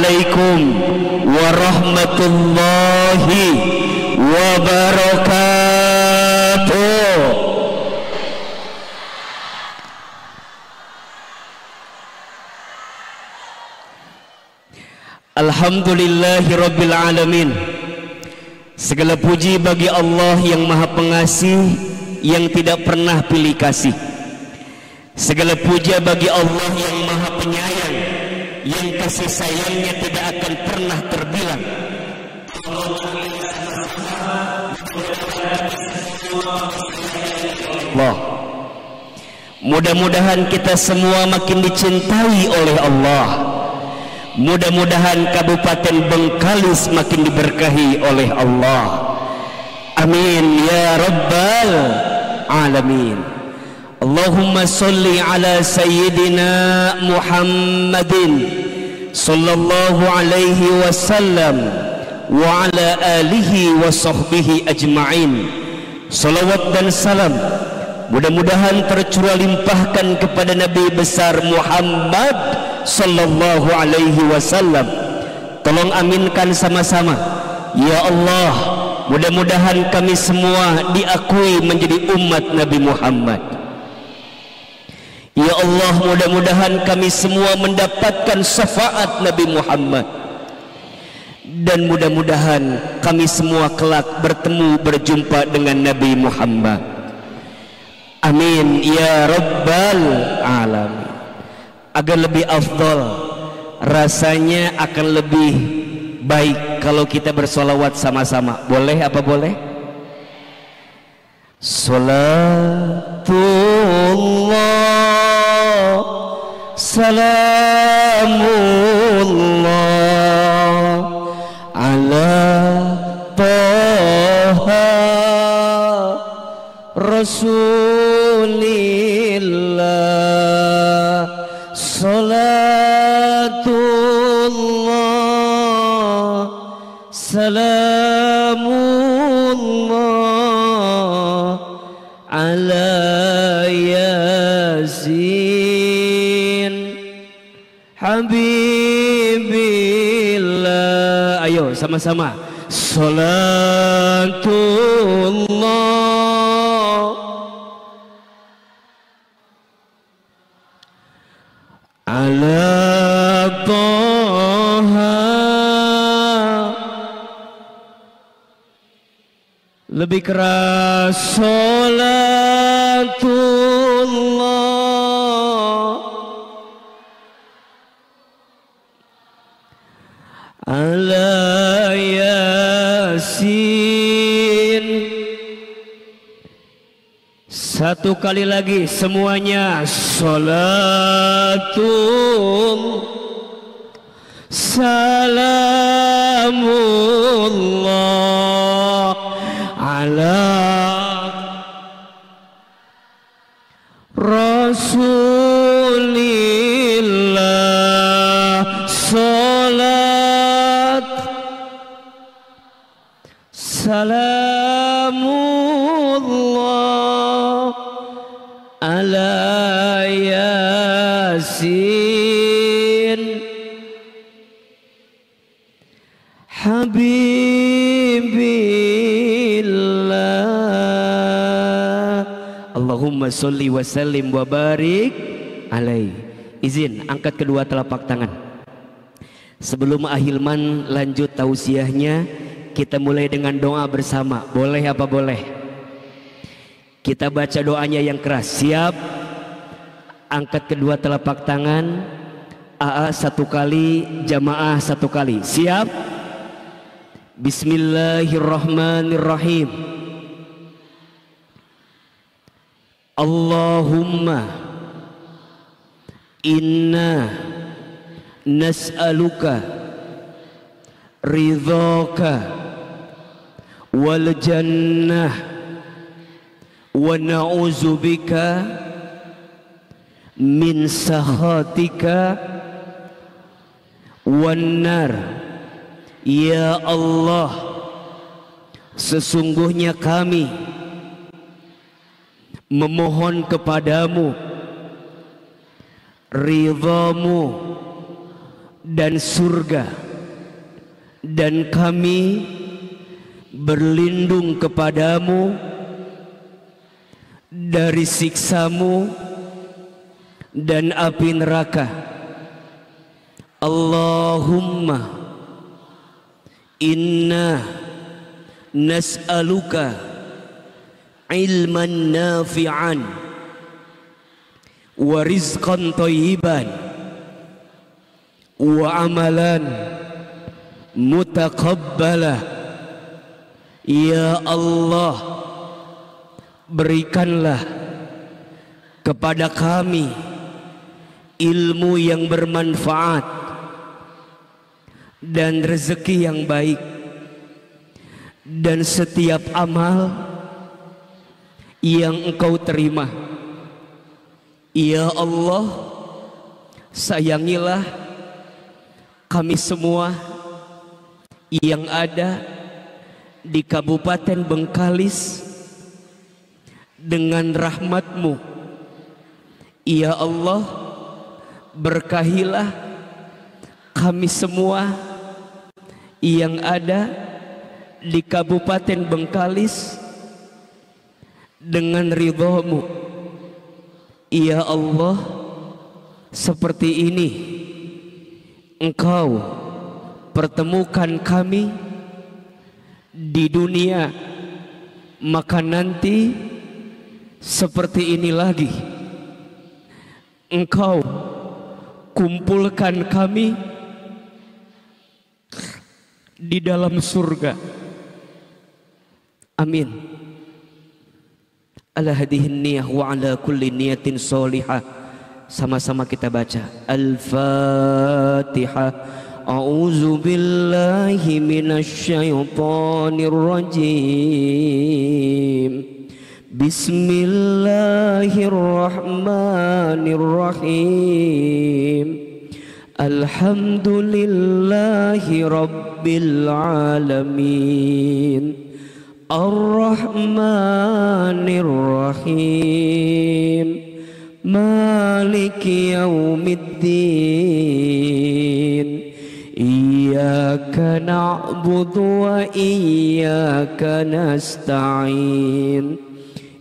Assalamualaikum warahmatullahi wabarakatuh. Alhamdulillahirabbil alamin. Segala puji bagi Allah yang Maha Pengasih, yang tidak pernah pilih kasih. Segala puja bagi Allah yang Maha Penyayang, yang kasih sayangnya tidak akan pernah terbilang. Allah, mudah-mudahan kita semua makin dicintai oleh Allah. Mudah-mudahan Kabupaten Bengkalis makin diberkahi oleh Allah. Amin ya rabbal alamin. Allahumma salli ala sayyidina Muhammadin sallallahu alaihi wasallam wa ala alihi wa sahbihi ajma'in. Salawat dan salam mudah-mudahan tercurah limpahkan kepada Nabi besar Muhammad sallallahu alaihi wasallam. Tolong aminkan sama-sama. Ya Allah, mudah-mudahan kami semua diakui menjadi umat Nabi Muhammad. Ya Allah, mudah-mudahan kami semua mendapatkan syafaat Nabi Muhammad. Dan mudah-mudahan kami semua kelak bertemu berjumpa dengan Nabi Muhammad. Amin ya rabbal alamin. Agar lebih afdal, rasanya akan lebih baik kalau kita bersolawat sama-sama. Boleh apa boleh? Salatullah salamullah ala Taha Rasulillah. Salatullah salamullah ala Yasin Habibillah. Ayo sama-sama. Salatullah ala Taha. Lebih keras. Salatullah ala Yasin. Satu kali lagi semuanya. Salatul salamullah ala Rasulillah. Salat salamullah ala Yasin Habibillah. Allahumma sholli wa sallim wa barik alaih. Izin angkat kedua telapak tangan. Sebelum Ahilman lanjut tausiahnya, kita mulai dengan doa bersama. Boleh apa boleh? Kita baca doanya yang keras. Siap? Angkat kedua telapak tangan. AA satu kali, jamaah satu kali. Siap? Bismillahirrahmanirrahim. Allahumma inna nas'aluka ridhaka wal jannah wa na'udzubika min sakhatika wan nar. Ya Allah, sesungguhnya kami memohon kepadamu ridhamu dan surga, dan kami berlindung kepadamu dari siksamu dan api neraka. Allahumma inna nas'aluka ilman nafi'an wa rizqan thayyiban wa amalan mutaqabbala. Ya Allah, berikanlah kepada kami ilmu yang bermanfaat dan rezeki yang baik, dan setiap amal yang Engkau terima. Ya Allah, sayangilah kami semua yang ada di Kabupaten Bengkalis dengan rahmat-Mu. Ya Allah, berkahilah kami semua yang ada di Kabupaten Bengkalis dengan ridha-Mu. Ya Allah, seperti ini Engkau pertemukan kami di dunia, maka nanti seperti ini lagi Engkau kumpulkan kami di dalam surga. Amin. Ala hadihin niyah wa ala kulli niyatin solihah. Sama-sama kita baca Al-Fatihah. A'udzu billahi minasy syaithanir rajim. Bismillahirrahmanirrahim. Alhamdulillahi rabbil alamin. Ar-Rahmanir Rahim. Maliki yaumiddin. Iyyaka na'budu wa iyyaka nasta'in.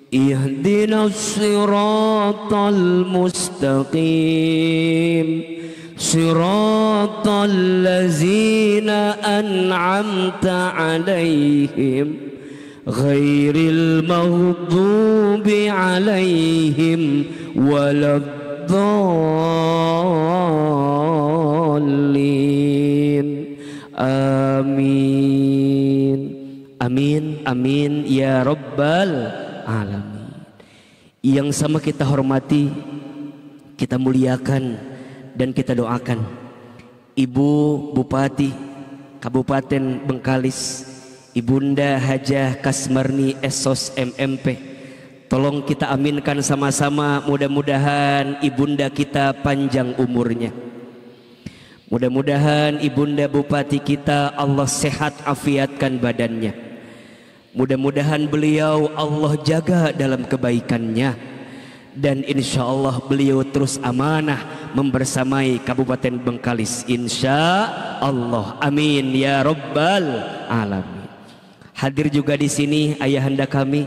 Ihdinas siratal mustaqim. Siratal ladzina an'amta 'alaihim ghairil maghdubi 'alaihim waladdallin. Amin. Amin. Amin ya rabbal alamin. Yang sama kita hormati, kita muliakan, dan kita doakan Ibu Bupati Kabupaten Bengkalis, Ibunda Hajah Kasmarni Esos MMP. Tolong kita aminkan sama-sama, mudah-mudahan ibunda kita panjang umurnya. Mudah-mudahan ibunda bupati kita Allah sehat afiatkan badannya. Mudah-mudahan beliau Allah jaga dalam kebaikannya, dan insya Allah beliau terus amanah membersamai Kabupaten Bengkalis, insya Allah. Amin ya rabbal alamin. Hadir juga di sini ayahanda kami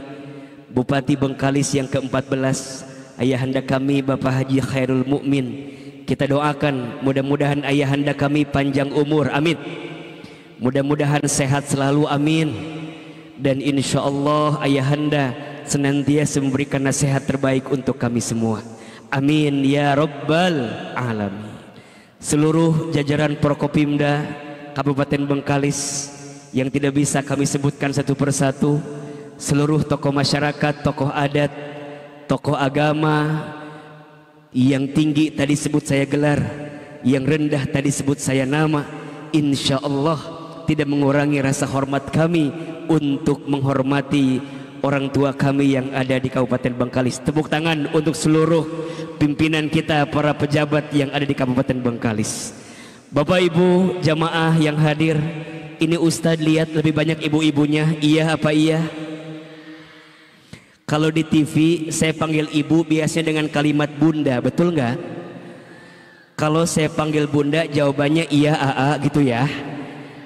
Bupati Bengkalis yang ke-14, ayahanda kami Bapak Haji Khairul Mukmin. Kita doakan mudah-mudahan ayahanda kami panjang umur, amin. Mudah-mudahan sehat selalu, amin. Dan insya Allah ayahanda senantiasa memberikan nasihat terbaik untuk kami semua, amin ya rabbal alamin. Seluruh jajaran Prokopimda Kabupaten Bengkalis yang tidak bisa kami sebutkan satu persatu, seluruh tokoh masyarakat, tokoh adat, tokoh agama, yang tinggi tadi sebut saya gelar, yang rendah tadi sebut saya nama, insya Allah tidak mengurangi rasa hormat kami untuk menghormati orang tua kami yang ada di Kabupaten Bengkalis. Tepuk tangan untuk seluruh pimpinan kita, para pejabat yang ada di Kabupaten Bengkalis. Bapak Ibu jamaah yang hadir, ini Ustadz lihat lebih banyak ibu-ibunya, iya apa iya? Kalau di TV saya panggil ibu biasanya dengan kalimat bunda, betul nggak? Kalau saya panggil bunda jawabannya iya aa gitu ya.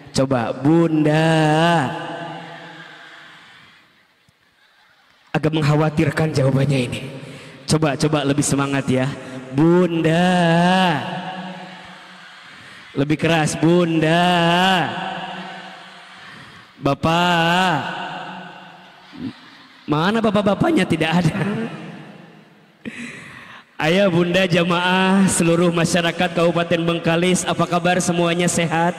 Coba bunda. Agak mengkhawatirkan jawabannya ini. Coba lebih semangat ya. Bunda. Lebih keras bunda. Bapak. Mana bapak-bapaknya? Tidak ada. Ayah bunda jamaah seluruh masyarakat Kabupaten Bengkalis, apa kabar semuanya? Sehat?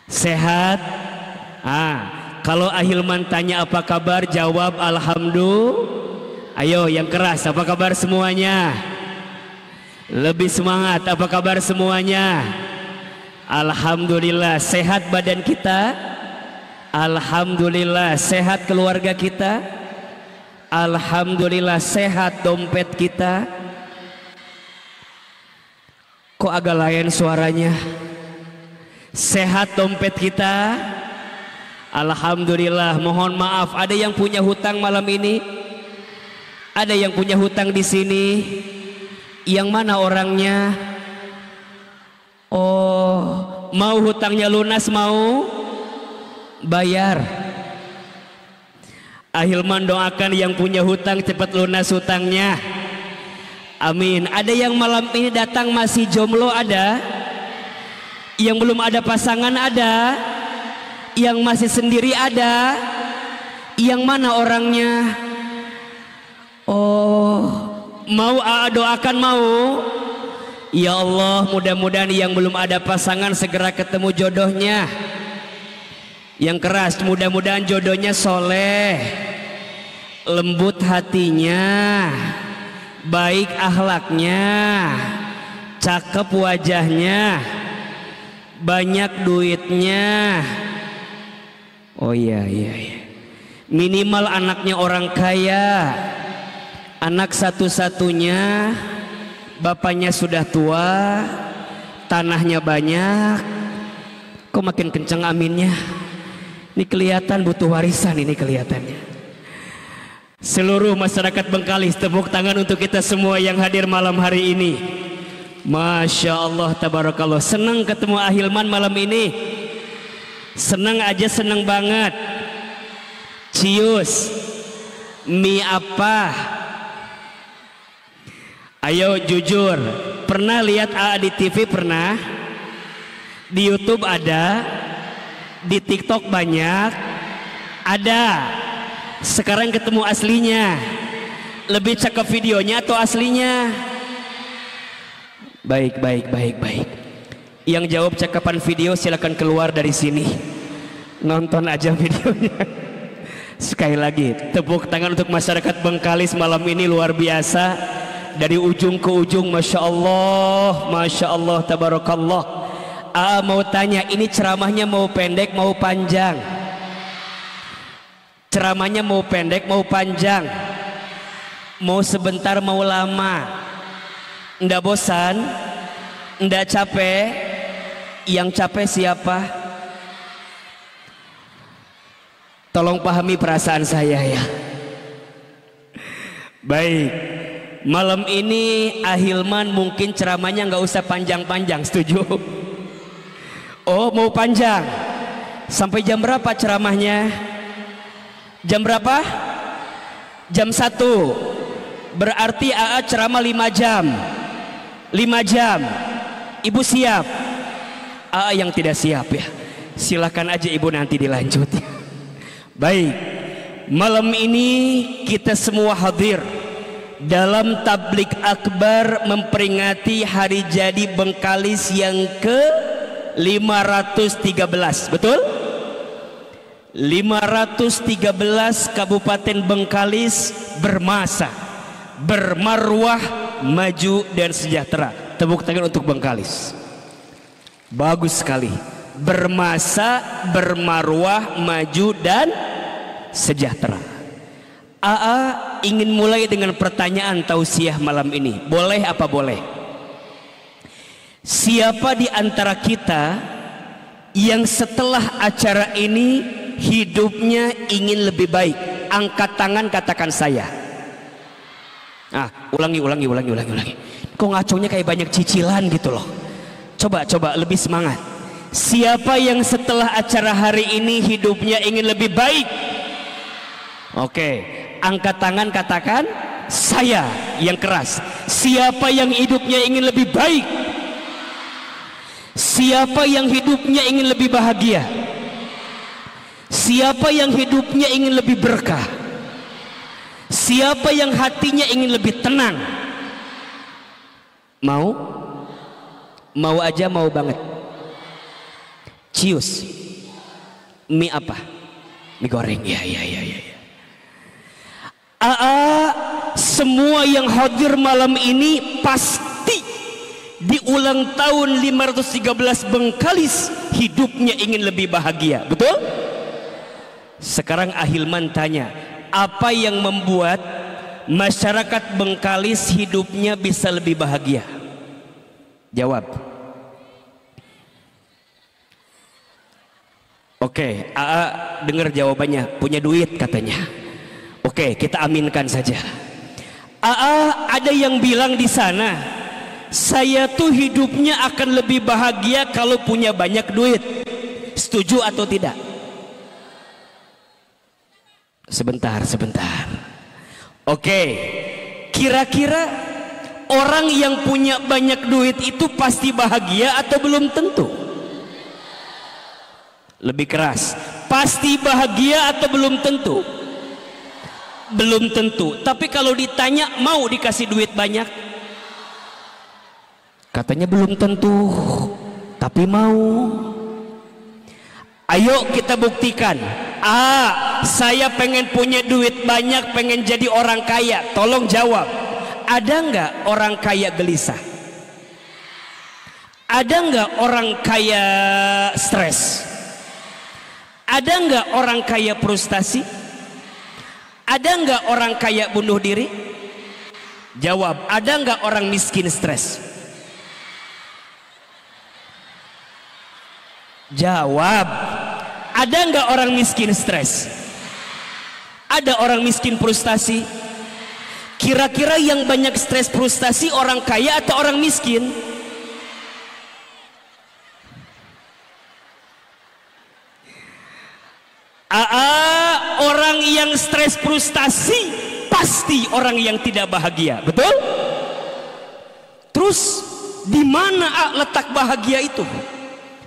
Sehat? Kalau Ahilman tanya apa kabar, jawab alhamdulillah. Ayo yang keras, apa kabar semuanya? Lebih semangat, apa kabar semuanya? Alhamdulillah. Sehat badan kita? Alhamdulillah. Sehat keluarga kita? Alhamdulillah. Sehat dompet kita? Kok agak lain suaranya? Sehat dompet kita? Alhamdulillah. Mohon maaf, ada yang punya hutang malam ini? Ada yang punya hutang di sini? Yang mana orangnya? Oh, mau hutangnya lunas, mau bayar? Ahilman doakan yang punya hutang cepat lunas hutangnya. Amin. Ada yang malam ini datang masih jomblo? Ada? Yang belum ada pasangan? Ada? Yang masih sendiri? Ada? Yang mana orangnya? Oh, mau doakan? Mau? Ya Allah, mudah-mudahan yang belum ada pasangan segera ketemu jodohnya. Yang keras, mudah-mudahan jodohnya soleh, lembut hatinya, baik akhlaknya, cakep wajahnya, banyak duitnya. Oh iya. Minimal anaknya orang kaya, anak satu-satunya, bapaknya sudah tua, tanahnya banyak. Kok makin kencang aminnya? Ini kelihatan butuh warisan ini kelihatannya. Seluruh masyarakat Bengkalis, tepuk tangan untuk kita semua yang hadir malam hari ini. Masya Allah, tabarakallah. Senang ketemu Ahilman malam ini. Senang aja, senang banget. Cius, mie apa? Ayo jujur, pernah lihat AA di TV? Pernah? Di YouTube ada? Di TikTok banyak? Ada. Sekarang ketemu aslinya. Lebih cakep videonya atau aslinya? Baik. Yang jawab cakapan video silakan keluar dari sini. Nonton aja videonya. Sekali lagi tepuk tangan untuk masyarakat Bengkalis malam ini, luar biasa. Dari ujung ke ujung, Masya Allah, tabarakallah. Mau tanya, ini ceramahnya mau pendek mau panjang? Ceramahnya mau pendek mau panjang? Mau sebentar mau lama? Nggak bosan? Nggak capek? Yang capek siapa? Tolong pahami perasaan saya ya. Baik, malam ini Ahilman mungkin ceramahnya nggak usah panjang-panjang, setuju? Oh, mau panjang. Sampai jam berapa ceramahnya? Jam berapa? Jam 1. Berarti AA ceramah 5 jam. 5 jam. Ibu siap? AA yang tidak siap ya, silakan aja ibu nanti dilanjut. Baik, malam ini kita semua hadir dalam tablik akbar memperingati hari jadi Bengkalis yang ke-513, betul? 513 Kabupaten Bengkalis bermasa, bermarwah, maju dan sejahtera. Tepuk tangan untuk Bengkalis. Bagus sekali. Bermasa, bermarwah, maju dan sejahtera. AA ingin mulai dengan pertanyaan tausiah malam ini. Boleh apa boleh? Siapa di antara kita yang setelah acara ini hidupnya ingin lebih baik? Angkat tangan, katakan saya. Nah, Ulangi. Kok ngaconya kayak banyak cicilan gitu loh. Coba lebih semangat. Siapa yang setelah acara hari ini hidupnya ingin lebih baik? Oke, angkat tangan, katakan saya yang keras. Siapa yang hidupnya ingin lebih baik? Siapa yang hidupnya ingin lebih bahagia? Siapa yang hidupnya ingin lebih berkah? Siapa yang hatinya ingin lebih tenang? Mau? Mau aja, mau banget. Cius. Mie apa? Mie goreng. Ya. Semua yang hadir malam ini pasti di ulang tahun 513 Bengkalis hidupnya ingin lebih bahagia, betul? Sekarang Ahilman tanya, apa yang membuat masyarakat Bengkalis hidupnya bisa lebih bahagia? Jawab. Oke, AA dengar jawabannya, punya duit katanya. Oke, kita aminkan saja. AA ada yang bilang di sana, saya tuh hidupnya akan lebih bahagia kalau punya banyak duit. Setuju atau tidak? Sebentar. Oke, kira-kira orang yang punya banyak duit itu pasti bahagia atau belum tentu? Lebih keras, pasti bahagia atau belum tentu? Belum tentu. Tapi kalau ditanya mau dikasih duit banyak, katanya belum tentu, tapi mau. Ayo kita buktikan. Saya pengen punya duit banyak, pengen jadi orang kaya. Tolong jawab, ada nggak orang kaya gelisah? Ada nggak orang kaya stres? Ada nggak orang kaya frustasi? Ada nggak orang kaya bunuh diri? Jawab, ada nggak orang miskin stres? Jawab, ada nggak orang miskin stres? Ada orang miskin frustasi? Kira-kira yang banyak stres frustasi orang kaya atau orang miskin? Orang yang stres frustasi pasti orang yang tidak bahagia, betul? Terus di mana letak bahagia itu?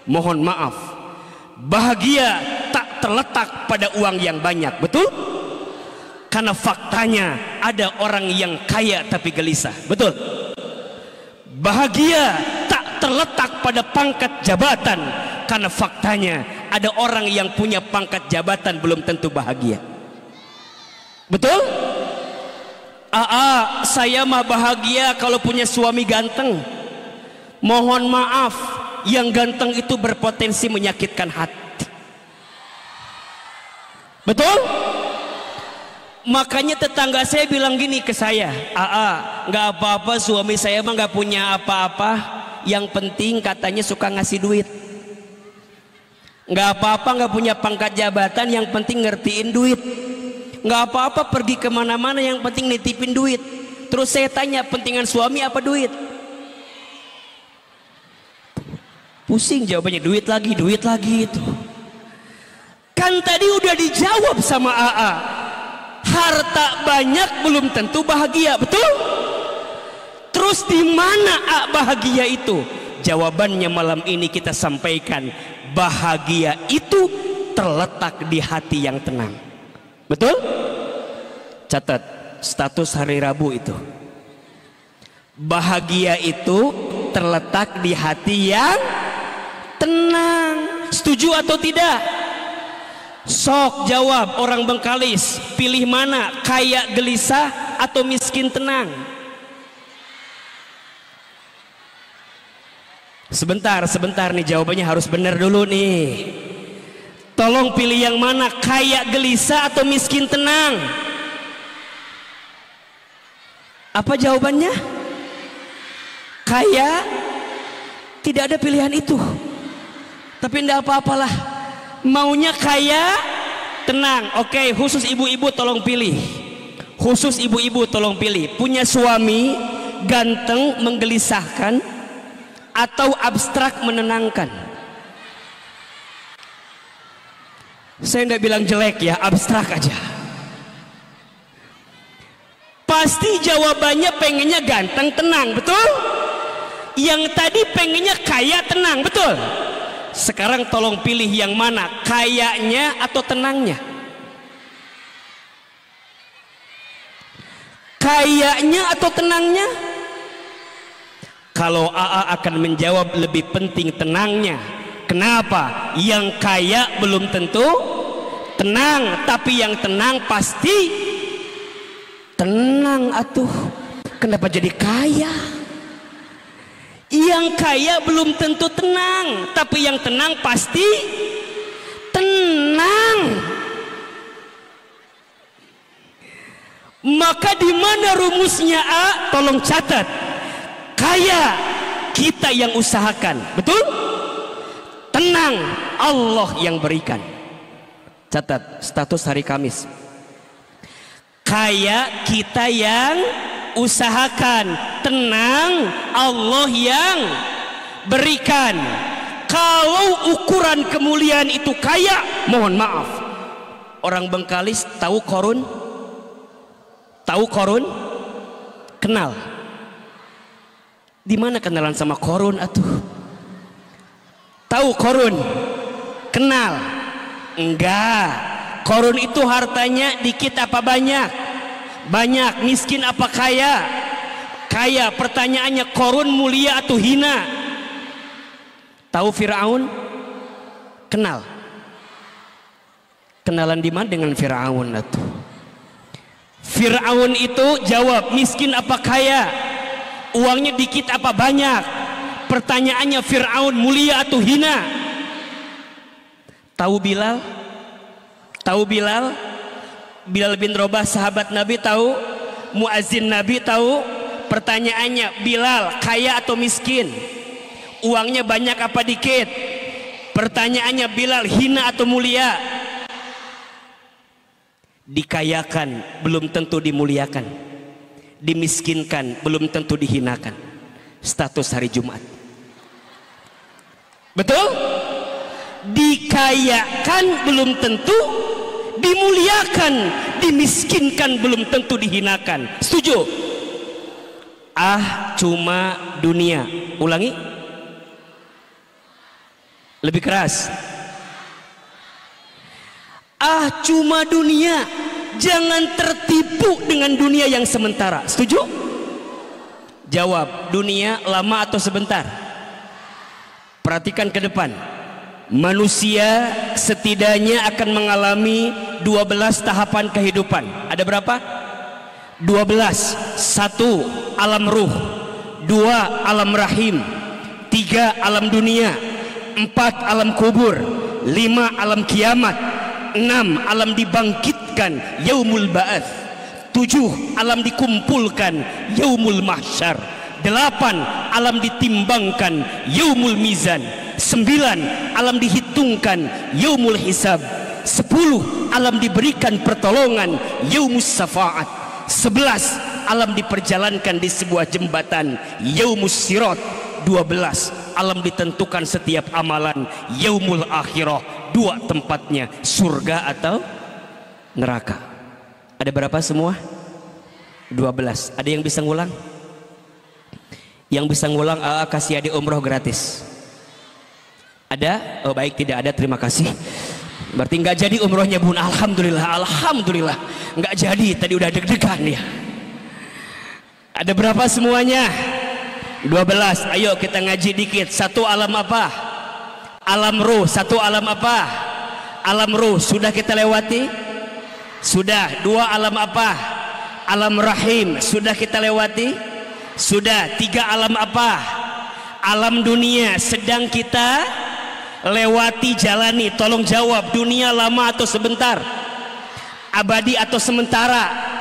Mohon maaf, bahagia tak terletak pada uang yang banyak, betul? Karena faktanya ada orang yang kaya tapi gelisah, betul? Bahagia tak terletak pada pangkat jabatan, karena faktanya ada orang yang punya pangkat jabatan belum tentu bahagia, betul? Saya mah bahagia kalau punya suami ganteng. Mohon maaf, yang ganteng itu berpotensi menyakitkan hati, betul? Makanya tetangga saya bilang gini ke saya, nggak apa-apa suami saya mah nggak punya apa-apa, yang penting katanya suka ngasih duit. Nggak apa-apa nggak punya pangkat jabatan, yang penting ngertiin duit. Nggak apa-apa pergi kemana-mana, yang penting nitipin duit. Terus saya tanya, pentingan suami apa duit? Pusing jawabannya, duit lagi itu. Kan tadi udah dijawab sama AA, harta banyak belum tentu bahagia, betul? Terus di mana bahagia itu? Jawabannya malam ini kita sampaikan, bahagia itu terletak di hati yang tenang, betul? Catat status hari Rabu itu, bahagia itu terletak di hati yang tenang. Setuju atau tidak? Sok jawab orang Bengkalis, pilih mana, kaya gelisah atau miskin tenang? Sebentar nih, jawabannya harus benar dulu nih. Tolong pilih yang mana, kaya gelisah atau miskin tenang? Apa jawabannya? Kaya. Tidak ada pilihan itu. Tapi tidak apa-apalah, maunya kaya tenang. Oke, khusus ibu-ibu tolong pilih. khusus ibu-ibu tolong pilih, punya suami ganteng menggelisahkan atau abstrak menenangkan? Saya nggak bilang jelek ya, abstrak aja. Pasti jawabannya pengennya ganteng tenang, betul? Yang tadi pengennya kaya tenang, betul? Sekarang tolong pilih yang mana, kayanya atau tenangnya? Kayanya atau tenangnya? Kalau AA akan menjawab lebih penting tenangnya. Kenapa? Yang kaya belum tentu tenang, tapi yang tenang pasti tenang atuh. Kenapa jadi kaya? Yang kaya belum tentu tenang, tapi yang tenang pasti tenang. Maka di mana rumusnya A? Tolong catat. Kaya kita yang usahakan, betul? Tenang Allah yang berikan. Catat status hari Kamis. Kaya kita yang usahakan, tenang Allah yang berikan. Kalau ukuran kemuliaan itu kaya, mohon maaf, orang Bengkalis tahu korun? Tahu korun? Kenal? Di mana kenalan sama korun atuh? Tahu korun? Kenal? Enggak. Korun itu hartanya dikit apa banyak? Banyak. Miskin apa kaya? Kaya. Pertanyaannya, korun mulia atau hina? Tahu Fir'aun? Kenal? Kenalan di mana dengan Fir'aun atuh? Fir'aun itu jawab, miskin apa kaya? Uangnya dikit apa banyak? Pertanyaannya, Fir'aun mulia atau hina? Tahu Bilal? Tahu Bilal? Bilal bin Rabah sahabat Nabi tahu? Muazzin Nabi tahu? Pertanyaannya, Bilal kaya atau miskin? Uangnya banyak apa dikit? Pertanyaannya, Bilal hina atau mulia? Dikayakan belum tentu dimuliakan, dimiskinkan belum tentu dihinakan. Status hari Jumat, betul? Dikayakan belum tentu dimuliakan, dimiskinkan belum tentu dihinakan. Setuju? Ah, cuma dunia. Ulangi lebih keras. Ah, cuma dunia. Jangan tertipu dengan dunia yang sementara. Setuju? Jawab, dunia lama atau sebentar? Perhatikan ke depan. Manusia setidaknya akan mengalami 12 tahapan kehidupan. Ada berapa? 12. 1. Alam ruh. 2. Alam rahim. 3. Alam dunia. 4. Alam kubur. 5. Alam kiamat. 6. Alam dibangkitkan, yaumul ba'ats. 7. Alam dikumpulkan, yaumul mahsyar. 8. Alam ditimbangkan, yaumul mizan. 9. Alam dihitungkan, yaumul hisab. 10. Alam diberikan pertolongan, yaumus syafaat. 11. Alam diperjalankan di sebuah jembatan, yaumus sirat. 12. Alam ditentukan setiap amalan, yaumul akhirah. 2 tempatnya, surga atau neraka. Ada berapa semua? 12. Ada yang bisa ngulang? Yang bisa ngulang AA kasih hadiah umroh gratis. Ada? Oh baik, tidak ada, terima kasih. Berarti nggak jadi umrohnya Bun. Alhamdulillah, alhamdulillah. Nggak jadi, tadi udah deg-degan ya. Ada berapa semuanya? 12. Ayo kita ngaji dikit. 1 alam apa? Alam ruh. 1 alam apa? Alam ruh. Sudah kita lewati? Sudah. 2 alam apa? Alam rahim. Sudah kita lewati? Sudah. 3 alam apa? Alam dunia. Sedang kita lewati, jalani. Tolong jawab, dunia lama atau sebentar? Abadi atau sementara?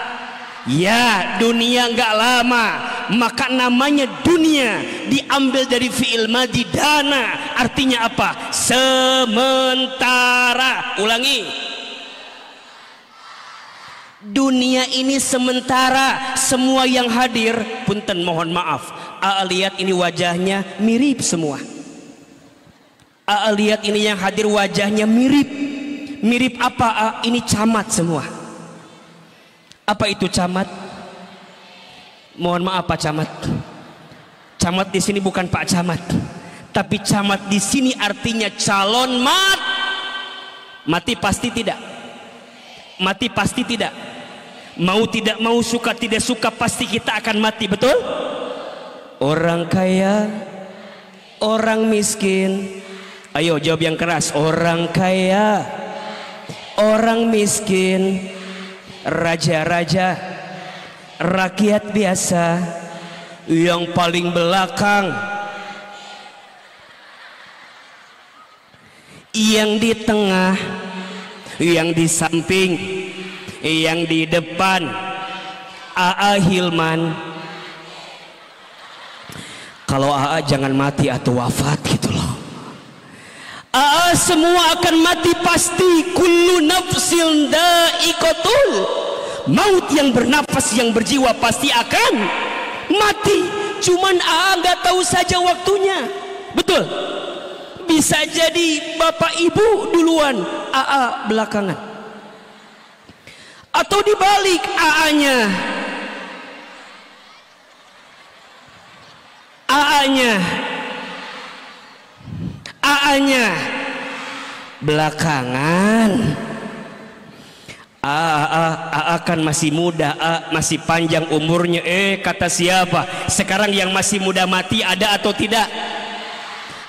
Ya, dunia enggak lama. Maka namanya dunia diambil dari fi'il madhi dana. Artinya apa? Sementara. Ulangi. dunia ini sementara. Semua yang hadir, punten mohon maaf, lihat ini wajahnya mirip semua. Lihat ini yang hadir wajahnya mirip. Mirip apa? Ini camat semua. Apa itu camat? Mohon maaf Pak Camat. Camat di sini bukan Pak Camat, tapi camat di sini artinya calon mati pasti tidak. Mati pasti tidak. Mau tidak mau, suka tidak suka, pasti kita akan mati, betul? Orang kaya, orang miskin. Ayo jawab yang keras. Orang kaya, orang miskin, raja-raja, rakyat biasa, yang paling belakang, yang di tengah, yang di samping, yang di depan. Hilman, kalau jangan mati atau wafat gitu loh. Semua akan mati pasti. Kullu nafsin dha'iqatul maut. Yang bernafas, yang berjiwa pasti akan mati. Cuman nggak tahu saja waktunya. Betul? Bisa jadi bapak ibu duluan, belakangan. Atau dibalik, AA-nya belakangan. Kan masih muda, masih panjang umurnya. Kata siapa? Sekarang yang masih muda mati ada atau tidak?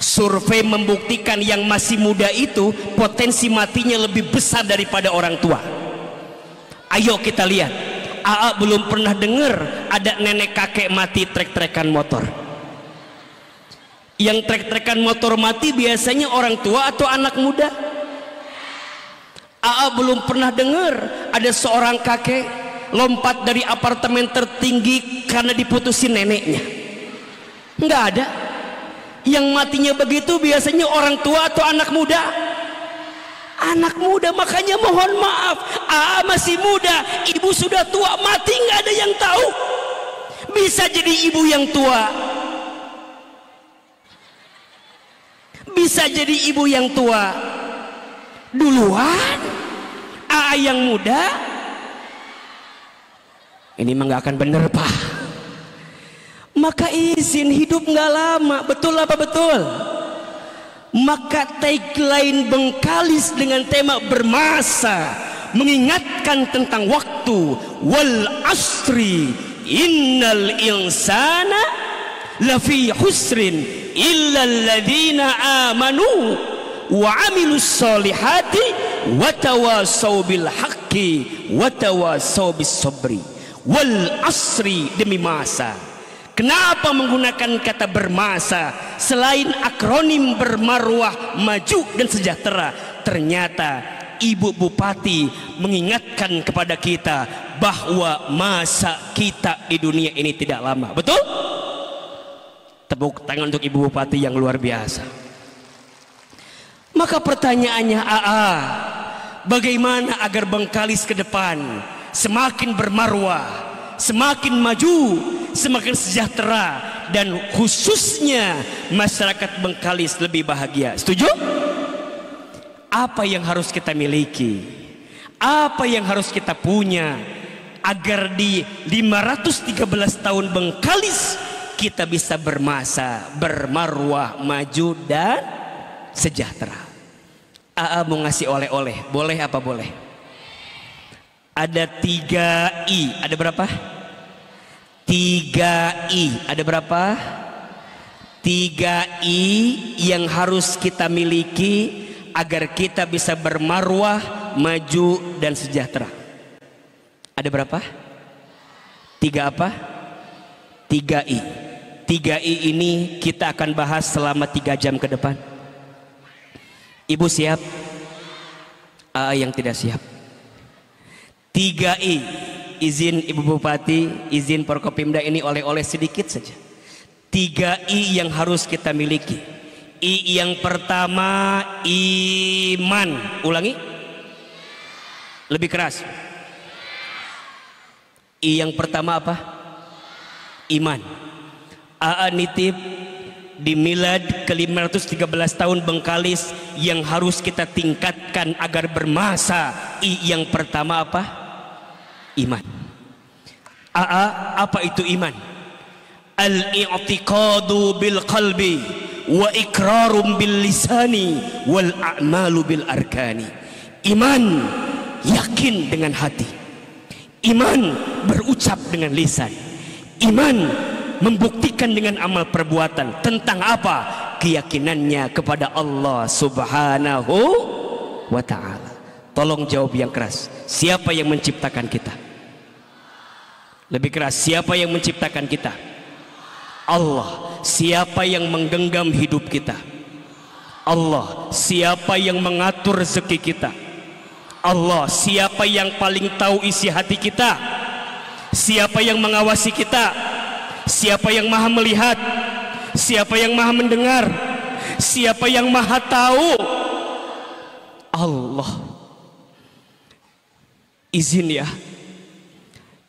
Survei membuktikan yang masih muda itu potensi matinya lebih besar daripada orang tua. Ayo kita lihat. Belum pernah dengar ada nenek kakek mati trek-trekan motor. Yang trek-trekan motor mati biasanya orang tua atau anak muda. Belum pernah dengar ada seorang kakek lompat dari apartemen tertinggi karena diputusin neneknya. Nggak ada. Yang matinya begitu biasanya orang tua atau anak muda. Anak muda. Makanya mohon maaf, masih muda, ibu sudah tua, mati nggak ada yang tahu. Bisa jadi ibu yang tua, bisa jadi ibu yang tua duluan, yang muda. Ini mah nggak akan bener Pak. Maka izin hidup nggak lama, betul apa betul? Maka tagline Bengkalis dengan tema bermasa mengingatkan tentang waktu. Wal asri innal insana lafi husrin illal ladzina amanu wa amilus solihati wa tawassaw bil haqqi wa tawassaw bis sabri. Wal asri, demi masa. Kenapa menggunakan kata bermasa selain akronim bermarwah, maju dan sejahtera? Ternyata Ibu Bupati mengingatkan kepada kita bahwa masa kita di dunia ini tidak lama. Betul? Tepuk tangan untuk Ibu Bupati yang luar biasa. Maka pertanyaannya, bagaimana agar Bengkalis ke depan semakin bermarwah, semakin maju, semakin sejahtera, dan khususnya masyarakat Bengkalis lebih bahagia? Setuju? Apa yang harus kita miliki? Apa yang harus kita punya agar di 513 tahun Bengkalis kita bisa bermasa, bermarwah, maju dan sejahtera? Mau ngasih oleh-oleh, boleh apa boleh? Ada 3 I. Ada berapa? 3 I. Ada berapa? 3 I yang harus kita miliki agar kita bisa bermarwah, maju dan sejahtera. Ada berapa? 3 apa? 3 I. 3 I ini kita akan bahas selama 3 jam ke depan. Ibu siap? Yang tidak siap. 3 I. Izin Ibu Bupati, izin Forkopimda, ini oleh-oleh sedikit saja. 3 I yang harus kita miliki. I yang pertama, iman. Ulangi. Lebih keras. I yang pertama apa? Iman. AA nitip di milad ke-513 tahun Bengkalis yang harus kita tingkatkan agar bermasa. I yang pertama apa? Iman. AA, apa itu iman? Al-i'tiqadu bil qalbi wa ikrarum bil lisani wal a'malu bil arkani. Iman yakin dengan hati, iman berucap dengan lisan, iman membuktikan dengan amal perbuatan. Tentang apa? Keyakinannya kepada Allah Subhanahu wa ta'ala. Tolong jawab yang keras. Siapa yang menciptakan kita? Lebih keras, siapa yang menciptakan kita? Allah. Siapa yang menggenggam hidup kita? Allah. Siapa yang mengatur rezeki kita? Allah. Siapa yang paling tahu isi hati kita? Siapa yang mengawasi kita? Siapa yang maha melihat? Siapa yang maha mendengar? Siapa yang maha tahu? Allah. Izin ya,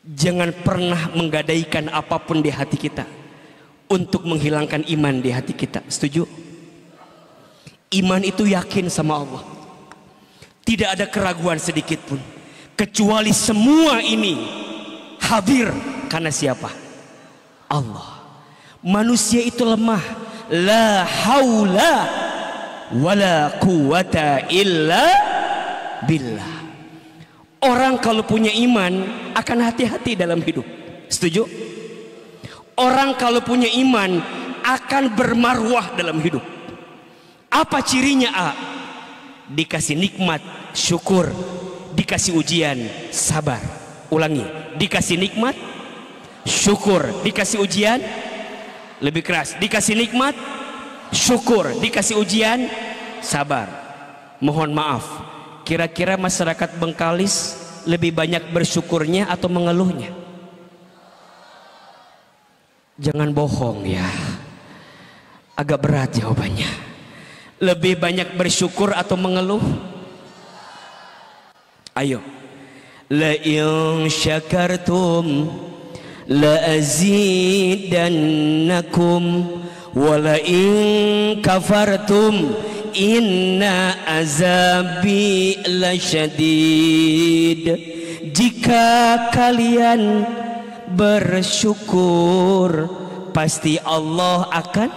jangan pernah menggadaikan apapun di hati kita untuk menghilangkan iman di hati kita. Setuju? Iman itu yakin sama Allah, tidak ada keraguan sedikit pun, kecuali semua ini hadir karena siapa? Allah. Manusia itu lemah. La haula wala quwata illa billah. Orang kalau punya iman akan hati-hati dalam hidup. Setuju? Orang kalau punya iman akan bermarwah dalam hidup. Apa cirinya? A, dikasih nikmat syukur, dikasih ujian sabar. Ulangi, dikasih nikmat syukur, dikasih ujian, lebih keras, dikasih nikmat syukur, dikasih ujian sabar. Mohon maaf, kira-kira masyarakat Bengkalis lebih banyak bersyukurnya atau mengeluhnya? Jangan bohong ya, agak berat jawabannya. Lebih banyak bersyukur atau mengeluh? Ayo. La in syakartum la azidannakum wa la in kafartum inna azabi lasyadid. Jika kalian bersyukur pasti Allah akan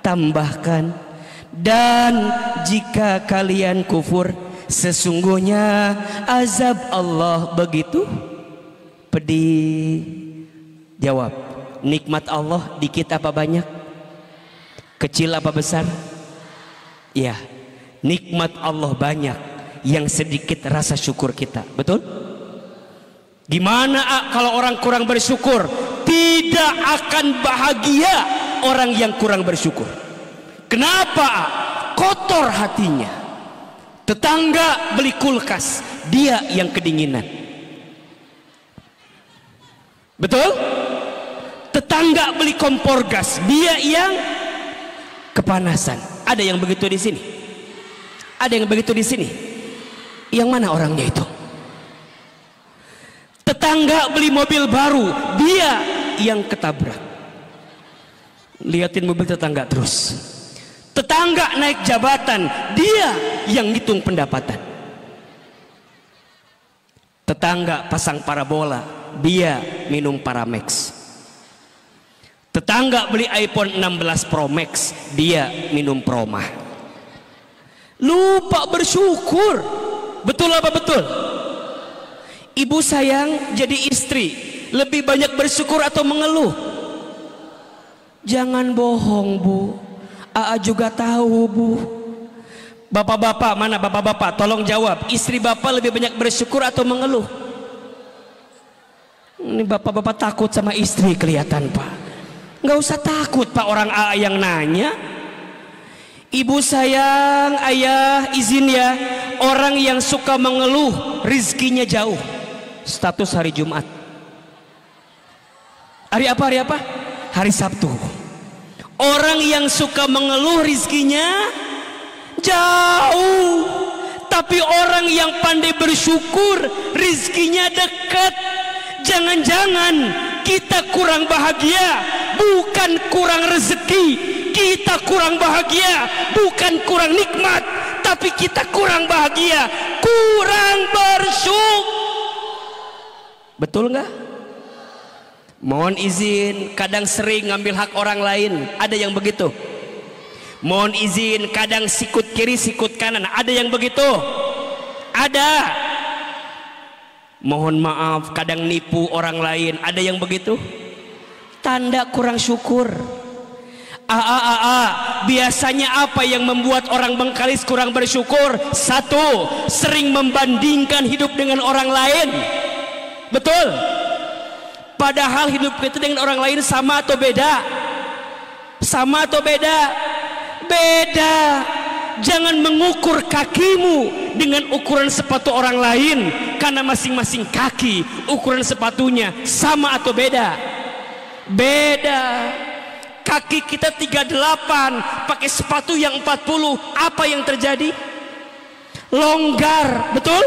tambahkan, dan jika kalian kufur sesungguhnya azab Allah begitu pedih. Jawab, nikmat Allah dikit apa banyak? Kecil apa besar? Ya, nikmat Allah banyak, yang sedikit rasa syukur kita. Betul? Gimana kalau orang kurang bersyukur? Tidak akan bahagia orang yang kurang bersyukur. Kenapa? Kotor hatinya. Tetangga beli kulkas, dia yang kedinginan. Betul? Tetangga beli kompor gas, dia yang kepanasan. Ada yang begitu di sini? Ada yang begitu di sini? Yang mana orangnya itu? Tetangga beli mobil baru, dia yang ketabrak. Liatin mobil tetangga terus. Tetangga naik jabatan, dia yang ngitung pendapatan. Tetangga pasang parabola, dia minum Paramex. Tetangga beli iPhone 16 Pro Max, dia minum Promah. Lupa bersyukur. Betul apa betul? Ibu sayang jadi istri, lebih banyak bersyukur atau mengeluh? Jangan bohong bu, AA juga tahu bu. Bapak-bapak, mana bapak-bapak? Tolong jawab, istri bapak lebih banyak bersyukur atau mengeluh? Ini bapak-bapak takut sama istri kelihatan pak. Nggak usah takut pak, orang AA yang nanya. Ibu sayang, ayah izin ya, orang yang suka mengeluh rizkinya jauh. Status hari Jumat. Hari apa? Hari apa? Hari Sabtu. Orang yang suka mengeluh rizkinya jauh. Tapi orang yang pandai bersyukur rizkinya dekat. Jangan-jangan kita kurang bahagia, bukan kurang rezeki. Kita kurang bahagia, bukan kurang nikmat, tapi kita kurang bahagia, kurang bersyukur. Betul nggak? Mohon izin, kadang sering ngambil hak orang lain. Ada yang begitu. Mohon izin, kadang sikut kiri sikut kanan. Ada yang begitu. Ada. Mohon maaf, kadang nipu orang lain. Ada yang begitu. Tanda kurang syukur. Biasanya apa yang membuat orang Bengkalis kurang bersyukur? Satu, sering membandingkan hidup dengan orang lain. Betul? Padahal hidup kita dengan orang lain sama atau beda? Sama atau beda? Beda. Jangan mengukur kakimu dengan ukuran sepatu orang lain, karena masing-masing kaki ukuran sepatunya sama atau beda? Beda. Kaki kita 38, pakai sepatu yang 40, apa yang terjadi? Longgar, betul?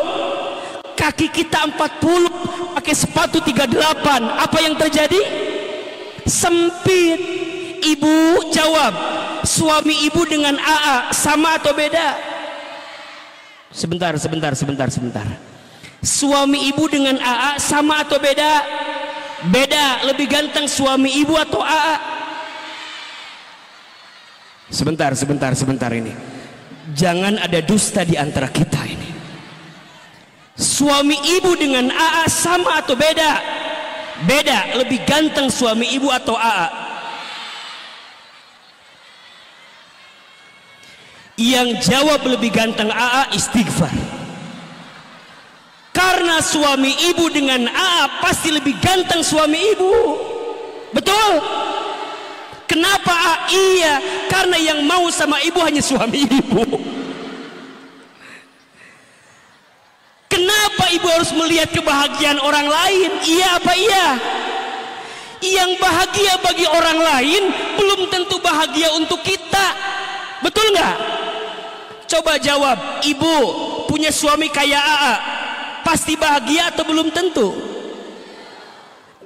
Kaki kita 40, pakai sepatu 38, apa yang terjadi? Sempit. Ibu jawab, suami ibu dengan AA sama atau beda? Sebentar. Suami ibu dengan AA sama atau beda? Beda. Lebih ganteng suami ibu atau AA? Sebentar ini. Jangan ada dusta di antara kita ini. Suami ibu dengan AA sama atau beda? Beda. Lebih ganteng suami ibu atau AA? Yang jawab lebih ganteng AA, istighfar. Karena suami ibu dengan AA pasti lebih ganteng suami ibu. Betul? Kenapa AA? Iya, karena yang mau sama ibu hanya suami ibu. Kenapa ibu harus melihat kebahagiaan orang lain? Iya apa iya? Yang bahagia bagi orang lain belum tentu bahagia untuk kita. Betul nggak? Coba jawab, ibu punya suami kayak AA, pasti bahagia atau belum tentu?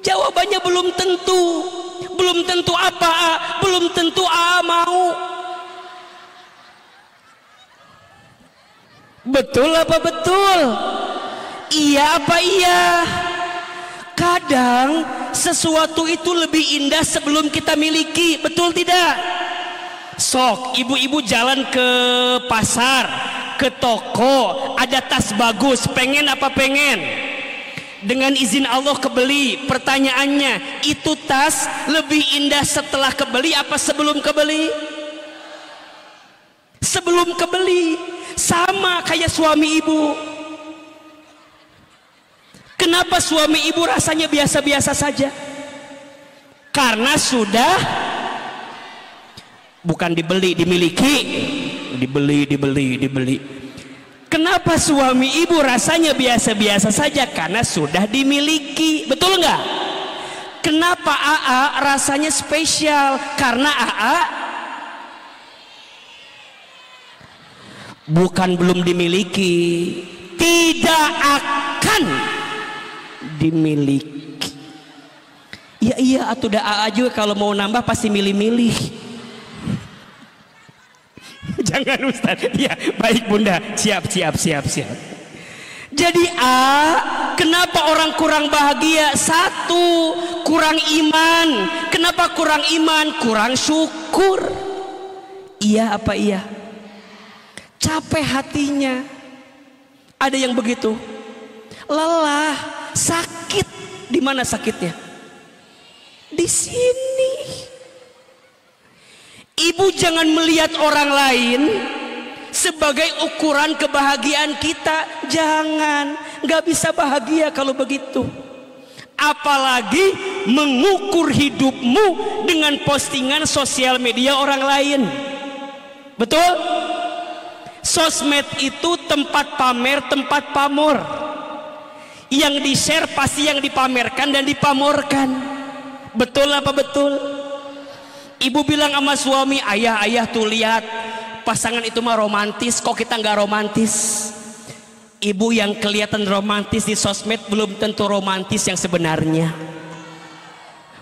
Jawabannya belum tentu. Belum tentu apa? Belum tentu AA mau. Betul apa betul? Iya apa iya? Kadang sesuatu itu lebih indah sebelum kita miliki. Betul tidak? Sok, ibu-ibu jalan ke pasar, ke toko, ada tas bagus, pengen apa pengen? Dengan izin Allah kebeli. Pertanyaannya, itu tas lebih indah setelah kebeli apa sebelum kebeli? Sebelum kebeli. Sama kayak suami ibu. Kenapa suami ibu rasanya biasa-biasa saja? Karena sudah bukan dibeli, dimiliki. Dibeli. Kenapa suami ibu rasanya biasa-biasa saja? Karena sudah dimiliki. Betul nggak? Kenapa AA rasanya spesial? Karena AA bukan belum dimiliki, tidak akan dimiliki. Iya atau udah AA juga kalau mau nambah pasti milih-milih. Jangan Ustaz. Ya, baik Bunda. Siap. Jadi kenapa orang kurang bahagia? Satu, kurang iman. Kenapa kurang iman? Kurang syukur. Iya apa iya? Capek hatinya. Ada yang begitu. Lelah, sakit. Di mana sakitnya? Di sini. Ibu jangan melihat orang lain sebagai ukuran kebahagiaan kita. Jangan, nggak bisa bahagia kalau begitu. Apalagi mengukur hidupmu dengan postingan sosial media orang lain. Betul? Sosmed itu tempat pamer, tempat pamor. Yang di-share pasti yang dipamerkan dan dipamorkan. Betul apa betul? Ibu bilang sama suami, ayah tuh lihat pasangan itu mah romantis, kok kita nggak romantis? Ibu yang kelihatan romantis di sosmed belum tentu romantis yang sebenarnya.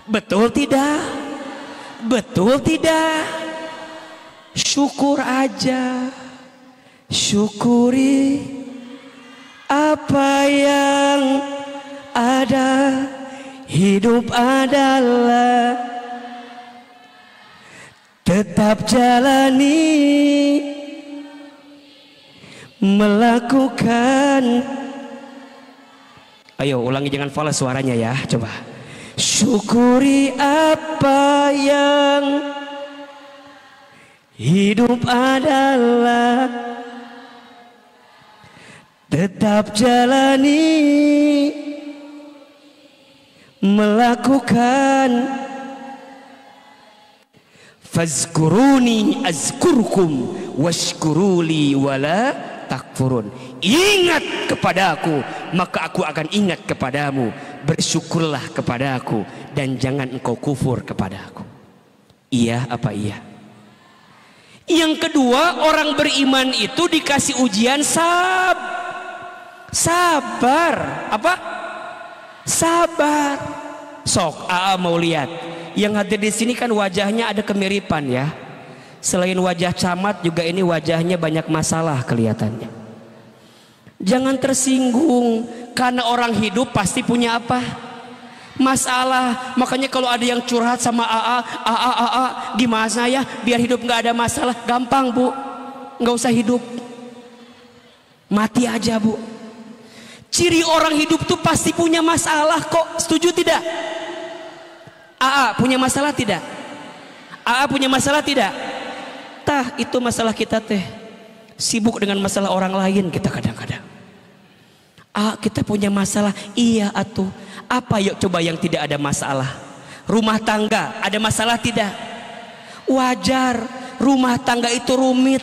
Betul tidak? Betul tidak? Syukur aja, syukuri apa yang ada. Hidup adalah tetap jalani, melakukan. Ayo ulangi, jangan fals suaranya ya, coba. Syukuri apa yang hidup adalah, tetap jalani, melakukan. Fazkuruni azkurkum washkuruli wala takfurun. Ingat kepadaku, maka aku akan ingat kepadamu. Bersyukurlah kepadaku dan jangan engkau kufur kepadaku. Iya apa iya? Yang kedua, orang beriman itu dikasih ujian sabar. Apa? Sabar. Sok, AA mau lihat. Yang hadir di sini kan wajahnya ada kemiripan ya. Selain wajah camat juga ini wajahnya banyak masalah kelihatannya. Jangan tersinggung, karena orang hidup pasti punya apa? Masalah. Makanya kalau ada yang curhat sama AA, gimana ya biar hidup nggak ada masalah? Gampang bu, nggak usah hidup, mati aja bu. Ciri orang hidup tuh pasti punya masalah kok. Setuju tidak? AA punya masalah tidak? AA punya masalah tidak? Tah, itu masalah kita teh. Sibuk dengan masalah orang lain kita kadang-kadang. Kita punya masalah. Iya atuh. Apa yuk coba yang tidak ada masalah? Rumah tangga ada masalah tidak? Wajar. Rumah tangga itu rumit.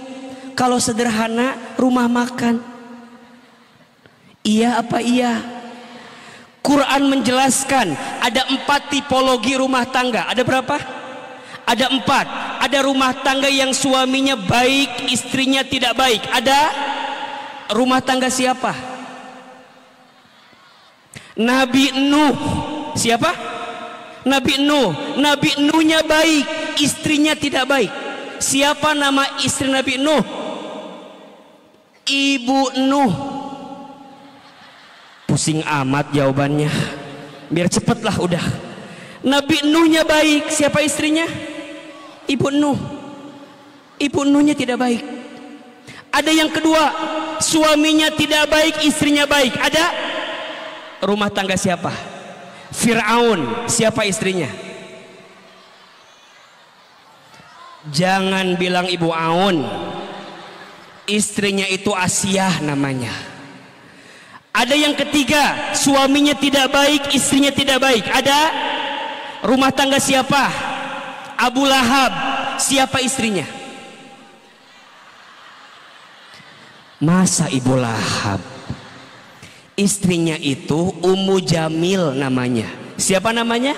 Kalau sederhana, rumah makan. Iya apa iya? Quran menjelaskan ada 4 tipologi rumah tangga. Ada berapa? Ada 4. Ada rumah tangga yang suaminya baik, istrinya tidak baik. Ada rumah tangga siapa? Nabi Nuh. Siapa? Nabi Nuh. Nabi Nuhnya baik, istrinya tidak baik. Siapa nama istri Nabi Nuh? Ibu Nuh. Pusing amat jawabannya. Biar cepet lah udah. Nabi Nuhnya baik. Siapa istrinya? Ibu Nuh. Ibu Nuhnya tidak baik. Ada yang kedua, suaminya tidak baik, istrinya baik. Ada rumah tangga siapa? Fir'aun. Siapa istrinya? Jangan bilang Ibu Aun. Istrinya itu Asiyah namanya. Ada yang ketiga, suaminya tidak baik, istrinya tidak baik. Ada rumah tangga siapa? Abu Lahab. Siapa istrinya? Masa Ibu Lahab? Istrinya itu Ummu Jamil namanya. Siapa namanya?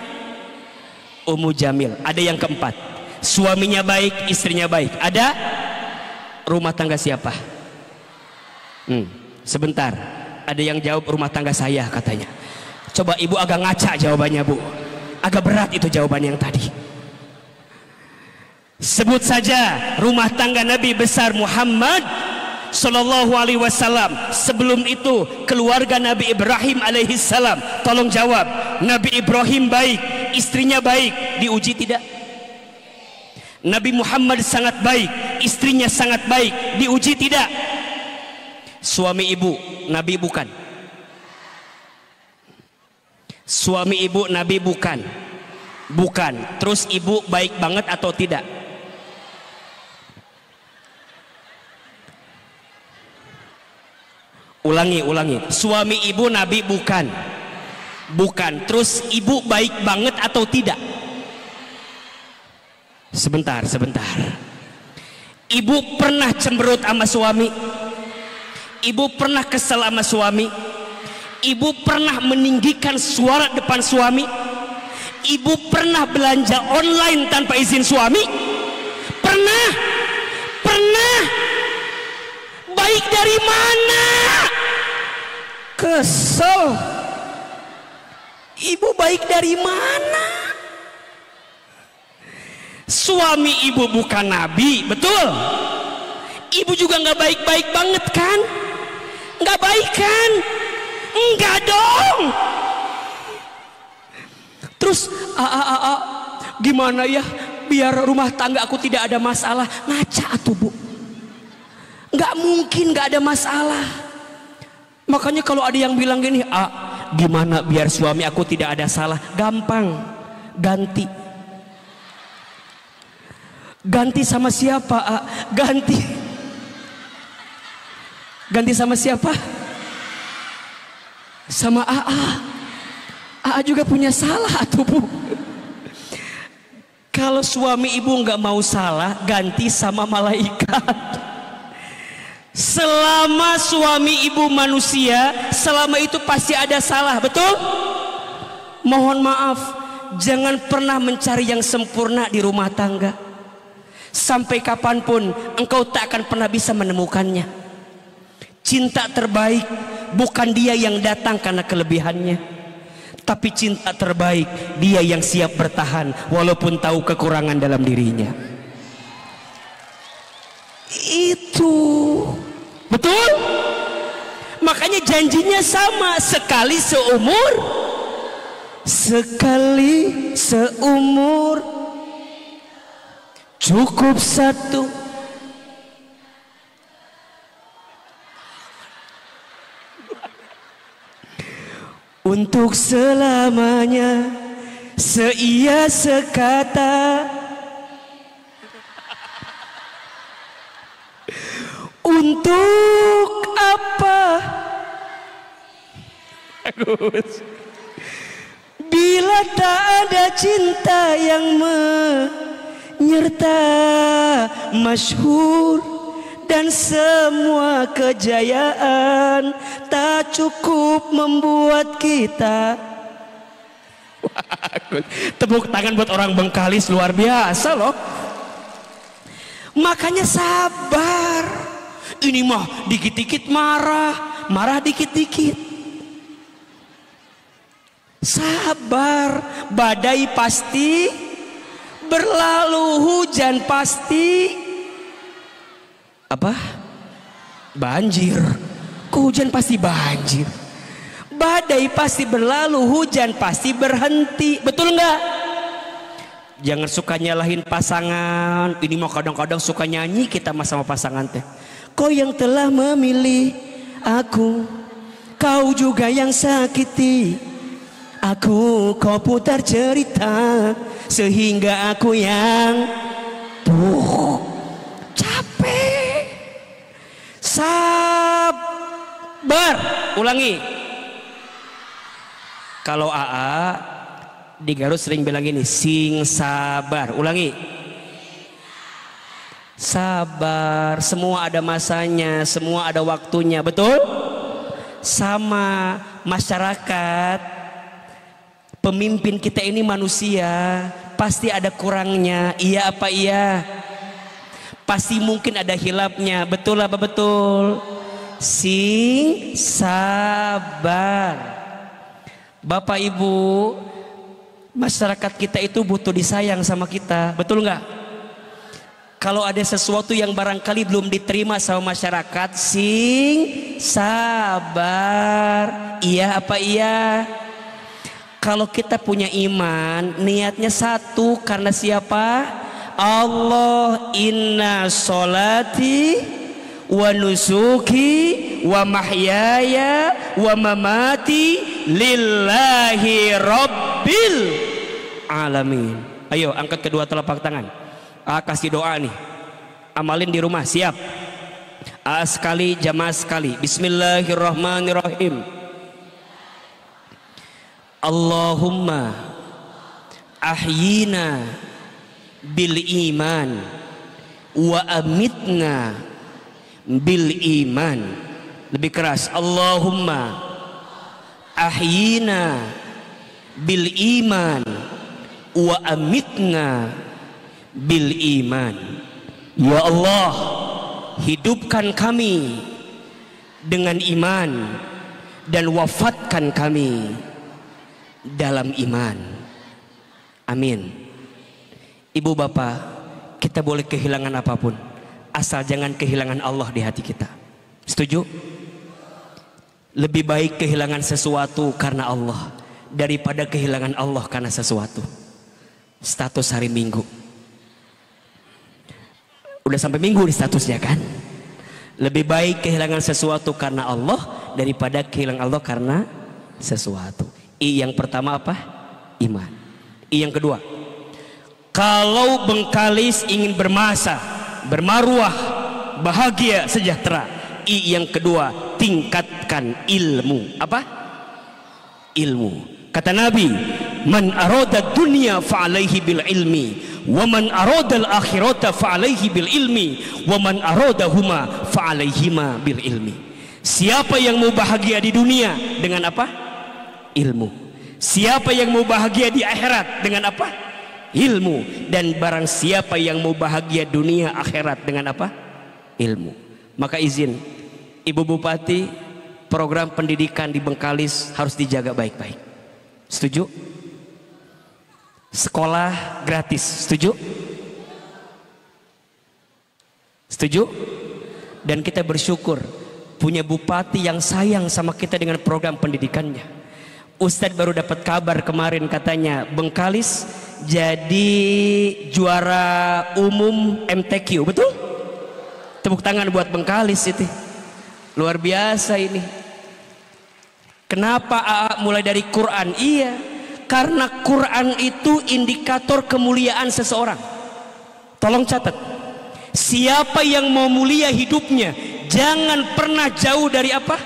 Ummu Jamil. Ada yang keempat, suaminya baik, istrinya baik. Ada rumah tangga siapa? Sebentar, ada yang jawab rumah tangga saya katanya. Coba ibu agak ngaca jawabannya bu. Agak berat itu jawaban yang tadi. Sebut saja rumah tangga Nabi besar Muhammad Sallallahu Alaihi Wasallam. Sebelum itu keluarga Nabi Ibrahim alaihi salam. Tolong jawab. Nabi Ibrahim baik, istrinya baik, diuji tidak? Nabi Muhammad sangat baik, istrinya sangat baik, diuji tidak? Suami ibu Nabi bukan? Suami ibu Nabi bukan? Bukan. Terus ibu baik banget atau tidak? Ulangi. Suami ibu Nabi bukan? Bukan. Terus ibu baik banget atau tidak? Sebentar. Ibu pernah cemberut sama suami? Ibu pernah kesel sama suami? Ibu pernah meninggikan suara depan suami? Ibu pernah belanja online tanpa izin suami? Pernah? Baik dari mana? Kesel. Ibu baik dari mana? Suami ibu bukan nabi, betul? Ibu juga nggak baik-baik banget kan? Nggak baik kan? Enggak dong. Terus gimana ya biar rumah tangga aku tidak ada masalah? Ngaca atuh bu. Nggak mungkin nggak ada masalah. Makanya kalau ada yang bilang gini, gimana biar suami aku tidak ada salah? Gampang, ganti. Ganti sama siapa? Ganti sama siapa? Sama AA juga punya salah tuh bu. Kalau suami ibu nggak mau salah, ganti sama malaikat. Selama suami ibu manusia, selama itu pasti ada salah, betul? Mohon maaf, jangan pernah mencari yang sempurna di rumah tangga. Sampai kapanpun engkau tak akan pernah bisa menemukannya. Cinta terbaik bukan dia yang datang karena kelebihannya, tapi cinta terbaik dia yang siap bertahan walaupun tahu kekurangan dalam dirinya. Itu betul. Makanya janjinya sama, sekali seumur, sekali seumur, cukup satu. Untuk selamanya, seia sekata. Untuk apa? Bagus. Bila tak ada cinta yang menyerta, masyhur dan semua kejayaan tak cukup membuat kita. Tepuk tangan buat orang Bengkalis, luar biasa loh. Makanya sabar. Ini mah dikit-dikit marah dikit-dikit. Sabar, badai pasti berlalu, hujan pasti banjir. Kok hujan pasti banjir? Badai pasti berlalu, hujan pasti berhenti, betul nggak? Jangan suka nyalahin pasangan. Ini mau kadang-kadang suka nyanyi kita sama pasangan teh. Kau yang telah memilih aku, kau juga yang sakiti aku. Kau putar cerita sehingga aku yang capek. Sabar. Ulangi. Kalau AA di Garut sering bilang gini, sing sabar. Ulangi. Sabar. Semua ada masanya, semua ada waktunya, betul? Sama masyarakat, pemimpin kita ini manusia, pasti ada kurangnya. Iya apa iya? Pasti mungkin ada hilapnya, betul apa betul? Sing sabar. Bapak Ibu, masyarakat kita itu butuh disayang sama kita, betul nggak? Kalau ada sesuatu yang barangkali belum diterima sama masyarakat, sing sabar. Iya apa iya? Kalau kita punya iman, niatnya satu, karena siapa? Allah. Inna sholati wa nusuki wa mahyaya wa mamati lillahi rabbil alamin. Ayo angkat kedua telapak tangan. Kasih doa nih. Amalin di rumah, siap? Sekali, jamaah sekali. Bismillahirrahmanirrahim. Allahumma ahyina bil iman wa amitna bil iman. Lebih keras. Allahumma ahyina bil iman wa amitna bil iman. Ya Allah, hidupkan kami dengan iman dan wafatkan kami dalam iman. Amin. Ibu bapak, kita boleh kehilangan apapun, asal jangan kehilangan Allah di hati kita. Setuju? Lebih baik kehilangan sesuatu karena Allah daripada kehilangan Allah karena sesuatu. Status hari Minggu, udah sampai Minggu di statusnya kan. Lebih baik kehilangan sesuatu karena Allah daripada kehilangan Allah karena sesuatu. Yang pertama apa? Iman. Yang kedua, kalau Bengkalis ingin bermasa, bermarwah, bahagia, sejahtera. Yang kedua, tingkatkan ilmu. Apa? Ilmu. Kata Nabi, man arada dunya fa'alaihi bil ilmi, wa man arada al akhirata fa'alaihi bil ilmi, wa man aradahuma fa'alaihima bil ilmi. Siapa yang mau bahagia di dunia dengan apa? Ilmu. Siapa yang mau bahagia di akhirat dengan apa? Ilmu. Dan barang siapa yang mau bahagia dunia akhirat dengan apa? Ilmu. Maka izin Ibu Bupati, program pendidikan di Bengkalis harus dijaga baik-baik. Setuju? Sekolah gratis, setuju? Setuju? Dan kita bersyukur punya bupati yang sayang sama kita dengan program pendidikannya. Ustadz baru dapat kabar kemarin, katanya Bengkalis jadi juara umum MTQ, betul? Tepuk tangan buat Bengkalis itu. Luar biasa ini. Kenapa mulai dari Quran? Iya, karena Quran itu indikator kemuliaan seseorang. Tolong catat, siapa yang mau mulia hidupnya jangan pernah jauh dari apa?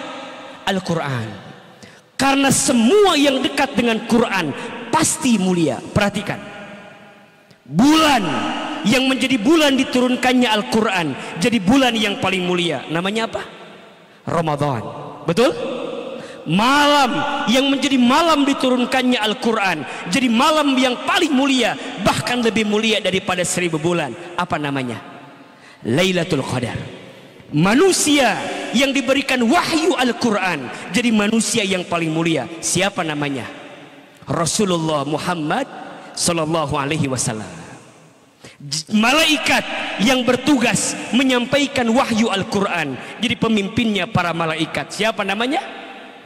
Al-Quran. Karena semua yang dekat dengan Quran pasti mulia. Perhatikan, bulan yang menjadi bulan diturunkannya Al-Quran jadi bulan yang paling mulia. Namanya apa? Ramadan. Betul? Malam yang menjadi malam diturunkannya Al-Quran jadi malam yang paling mulia, bahkan lebih mulia daripada 1000 bulan. Apa namanya? Lailatul Qadar. Manusia yang diberikan wahyu Al-Quran jadi manusia yang paling mulia. Siapa namanya? Rasulullah Muhammad Sallallahu Alaihi Wasallam. Malaikat yang bertugas menyampaikan wahyu Al-Quran jadi pemimpinnya para malaikat. Siapa namanya?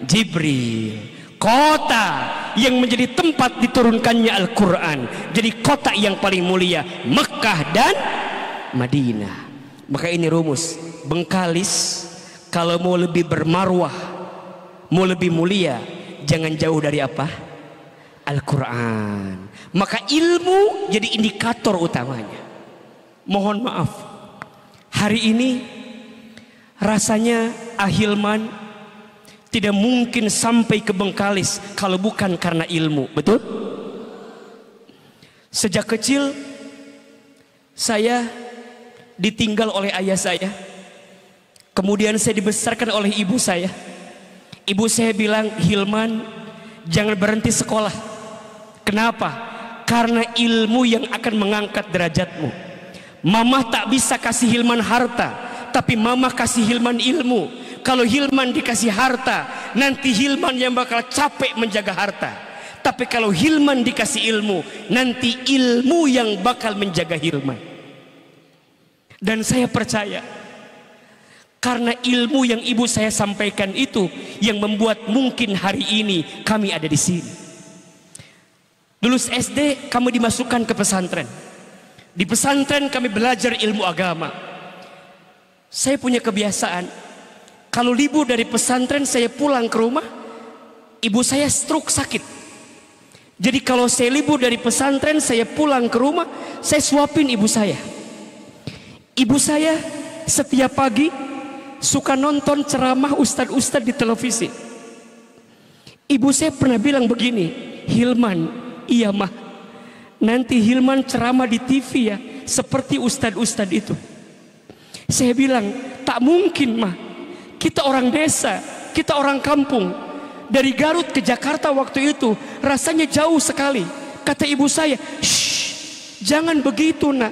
Jibril. Kota yang menjadi tempat diturunkannya Al-Quran jadi kota yang paling mulia, Mekah dan Madinah. Maka ini rumus, Bengkalis kalau mau lebih bermarwah, mau lebih mulia, jangan jauh dari apa? Al-Quran. Maka ilmu jadi indikator utamanya. Mohon maaf, hari ini rasanya Ahilman tidak mungkin sampai ke Bengkalis kalau bukan karena ilmu. Betul? Sejak kecil saya ditinggal oleh ayah saya, kemudian saya dibesarkan oleh ibu saya. Ibu saya bilang, Hilman, jangan berhenti sekolah. Kenapa? Karena ilmu yang akan mengangkat derajatmu. Mama tak bisa kasih Hilman harta, tapi mama kasih Hilman ilmu. Kalau Hilman dikasih harta, nanti Hilman yang bakal capek menjaga harta. Tapi kalau Hilman dikasih ilmu, nanti ilmu yang bakal menjaga Hilman. Dan saya percaya, karena ilmu yang ibu saya sampaikan itu yang membuat mungkin hari ini kami ada di sini. Lulus SD kami dimasukkan ke pesantren. Di pesantren kami belajar ilmu agama. Saya punya kebiasaan, kalau libur dari pesantren saya pulang ke rumah, ibu saya stroke sakit. Jadi kalau saya libur dari pesantren saya pulang ke rumah, saya suapin ibu saya. Ibu saya setiap pagi suka nonton ceramah ustadz-ustadz di televisi. Ibu saya pernah bilang begini, Hilman, iya mah, nanti Hilman ceramah di TV ya, seperti ustadz-ustadz itu. Saya bilang, tak mungkin mah. Kita orang desa, kita orang kampung. Dari Garut ke Jakarta waktu itu rasanya jauh sekali. Kata ibu saya, shh, jangan begitu nak.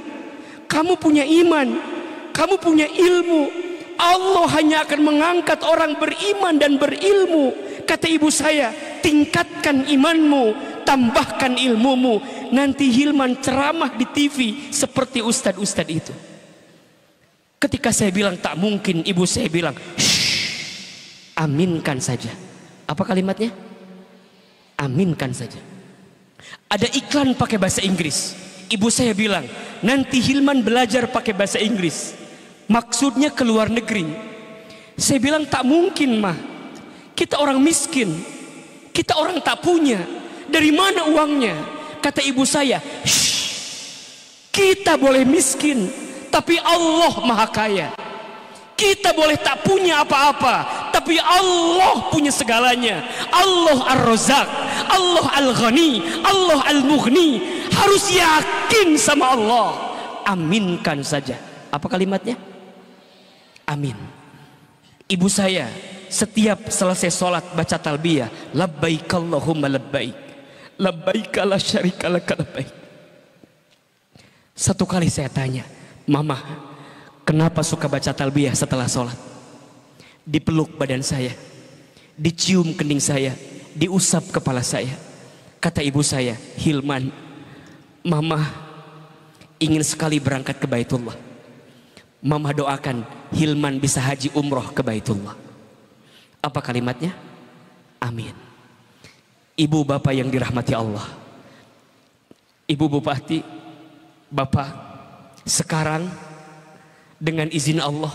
Kamu punya iman, kamu punya ilmu. Allah hanya akan mengangkat orang beriman dan berilmu Kata ibu saya, tingkatkan imanmu, tambahkan ilmumu, nanti Hilman ceramah di TV seperti ustadz-ustadz itu. Ketika saya bilang tak mungkin, ibu saya bilang, shh, aminkan saja. Apa kalimatnya? Aminkan saja. Ada iklan pakai bahasa Inggris. Ibu saya bilang, nanti Hilman belajar pakai bahasa Inggris, maksudnya ke luar negeri. Saya bilang tak mungkin mah, kita orang miskin, kita orang tak punya, dari mana uangnya? Kata ibu saya, shh, kita boleh miskin, tapi Allah maha kaya. Kita boleh tak punya apa-apa, tapi Allah punya segalanya. Allah Ar-Razzaq, Allah Al-Ghani, Allah Al-Mughni. Harus yakin sama Allah. Aminkan saja. Apa kalimatnya? Amin. Ibu saya setiap selesai sholat baca talbiyah, labbaik Allahumma labbaik, labbaik la syarika laka labbaik. Satu kali saya tanya, Mama, kenapa suka baca talbiyah setelah sholat? Dipeluk badan saya, dicium kening saya, diusap kepala saya. Kata ibu saya, Hilman, Mama ingin sekali berangkat ke Baitullah. Mama doakan Hilman bisa haji umroh ke Baitullah. Apa kalimatnya? Amin. Ibu bapak yang dirahmati Allah, Ibu Bupati, Bapak, sekarang dengan izin Allah,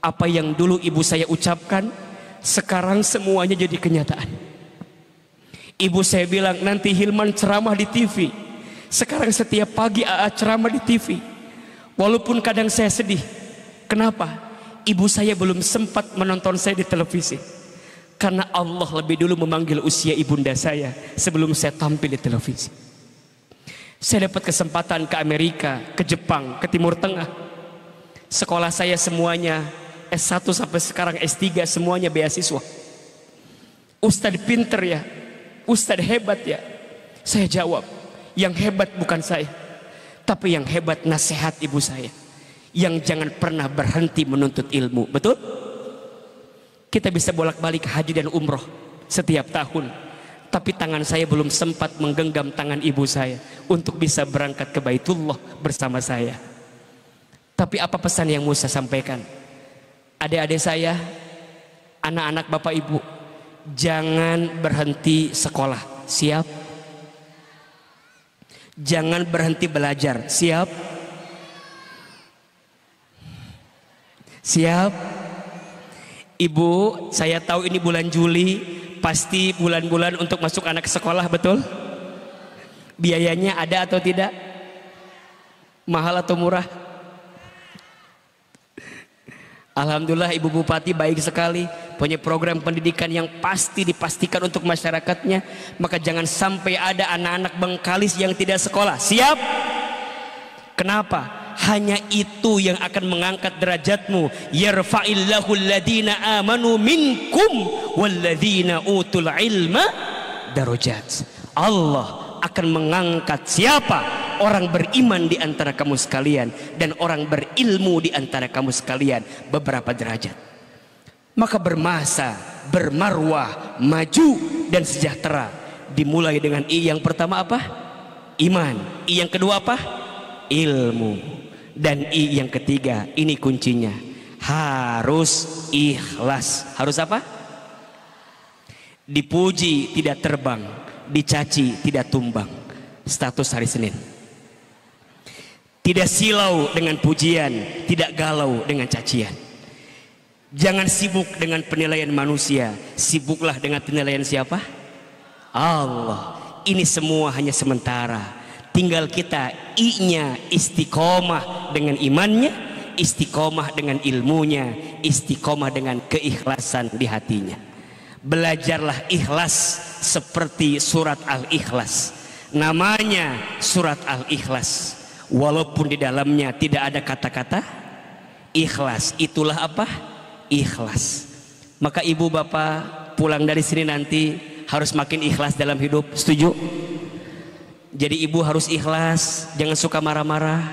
apa yang dulu ibu saya ucapkan sekarang semuanya jadi kenyataan. Ibu saya bilang nanti Hilman ceramah di TV. Sekarang setiap pagi AA ceramah di TV. Walaupun kadang saya sedih. Kenapa? Ibu saya belum sempat menonton saya di televisi. Karena Allah lebih dulu memanggil usia ibunda saya sebelum saya tampil di televisi. Saya dapat kesempatan ke Amerika, ke Jepang, ke Timur Tengah. Sekolah saya semuanya S1 sampai sekarang S3 semuanya beasiswa. Ustadz pinter ya, Ustadz hebat ya. Saya jawab, yang hebat bukan saya, tapi yang hebat nasihat ibu saya, yang jangan pernah berhenti menuntut ilmu. Betul? Kita bisa bolak-balik haji dan umroh setiap tahun, tapi tangan saya belum sempat menggenggam tangan ibu saya untuk bisa berangkat ke Baitullah bersama saya. Tapi apa pesan yang mau saya sampaikan? Adik-adik saya, anak-anak bapak ibu, jangan berhenti sekolah. Siap? Jangan berhenti belajar. Siap? Siap? Ibu, saya tahu ini bulan Juli, pasti bulan-bulan untuk masuk anak ke sekolah, betul? Biayanya ada atau tidak? Mahal atau murah? Alhamdulillah Ibu Bupati baik sekali, punya program pendidikan yang pasti dipastikan untuk masyarakatnya. Maka jangan sampai ada anak-anak Bengkalis yang tidak sekolah. Siap? Kenapa? Hanya itu yang akan mengangkat derajatmu. Yarfa'illahu alladhina amanu minkum walladhina utul ilma darajat. Allah akan mengangkat siapa? Orang beriman di antara kamu sekalian dan orang berilmu di antara kamu sekalian beberapa derajat. Maka bermasa, bermarwah, maju dan sejahtera dimulai dengan I yang pertama apa? Iman. I yang kedua apa? Ilmu. Dan I yang ketiga, ini kuncinya, harus ikhlas. Harus apa? Dipuji tidak terbang, dicaci tidak tumbang. Status hari Senin. Tidak silau dengan pujian, tidak galau dengan cacian. Jangan sibuk dengan penilaian manusia, sibuklah dengan penilaian siapa? Allah. Ini semua hanya sementara. Tinggal kita I-nya istiqomah dengan imannya, istiqomah dengan ilmunya, istiqomah dengan keikhlasan di hatinya. Belajarlah ikhlas seperti surat Al-Ikhlas. Namanya surat Al-Ikhlas. Walaupun di dalamnya tidak ada kata-kata ikhlas, itulah apa? Ikhlas. Maka ibu bapak pulang dari sini nanti harus makin ikhlas dalam hidup. Setuju? Jadi ibu harus ikhlas, jangan suka marah-marah.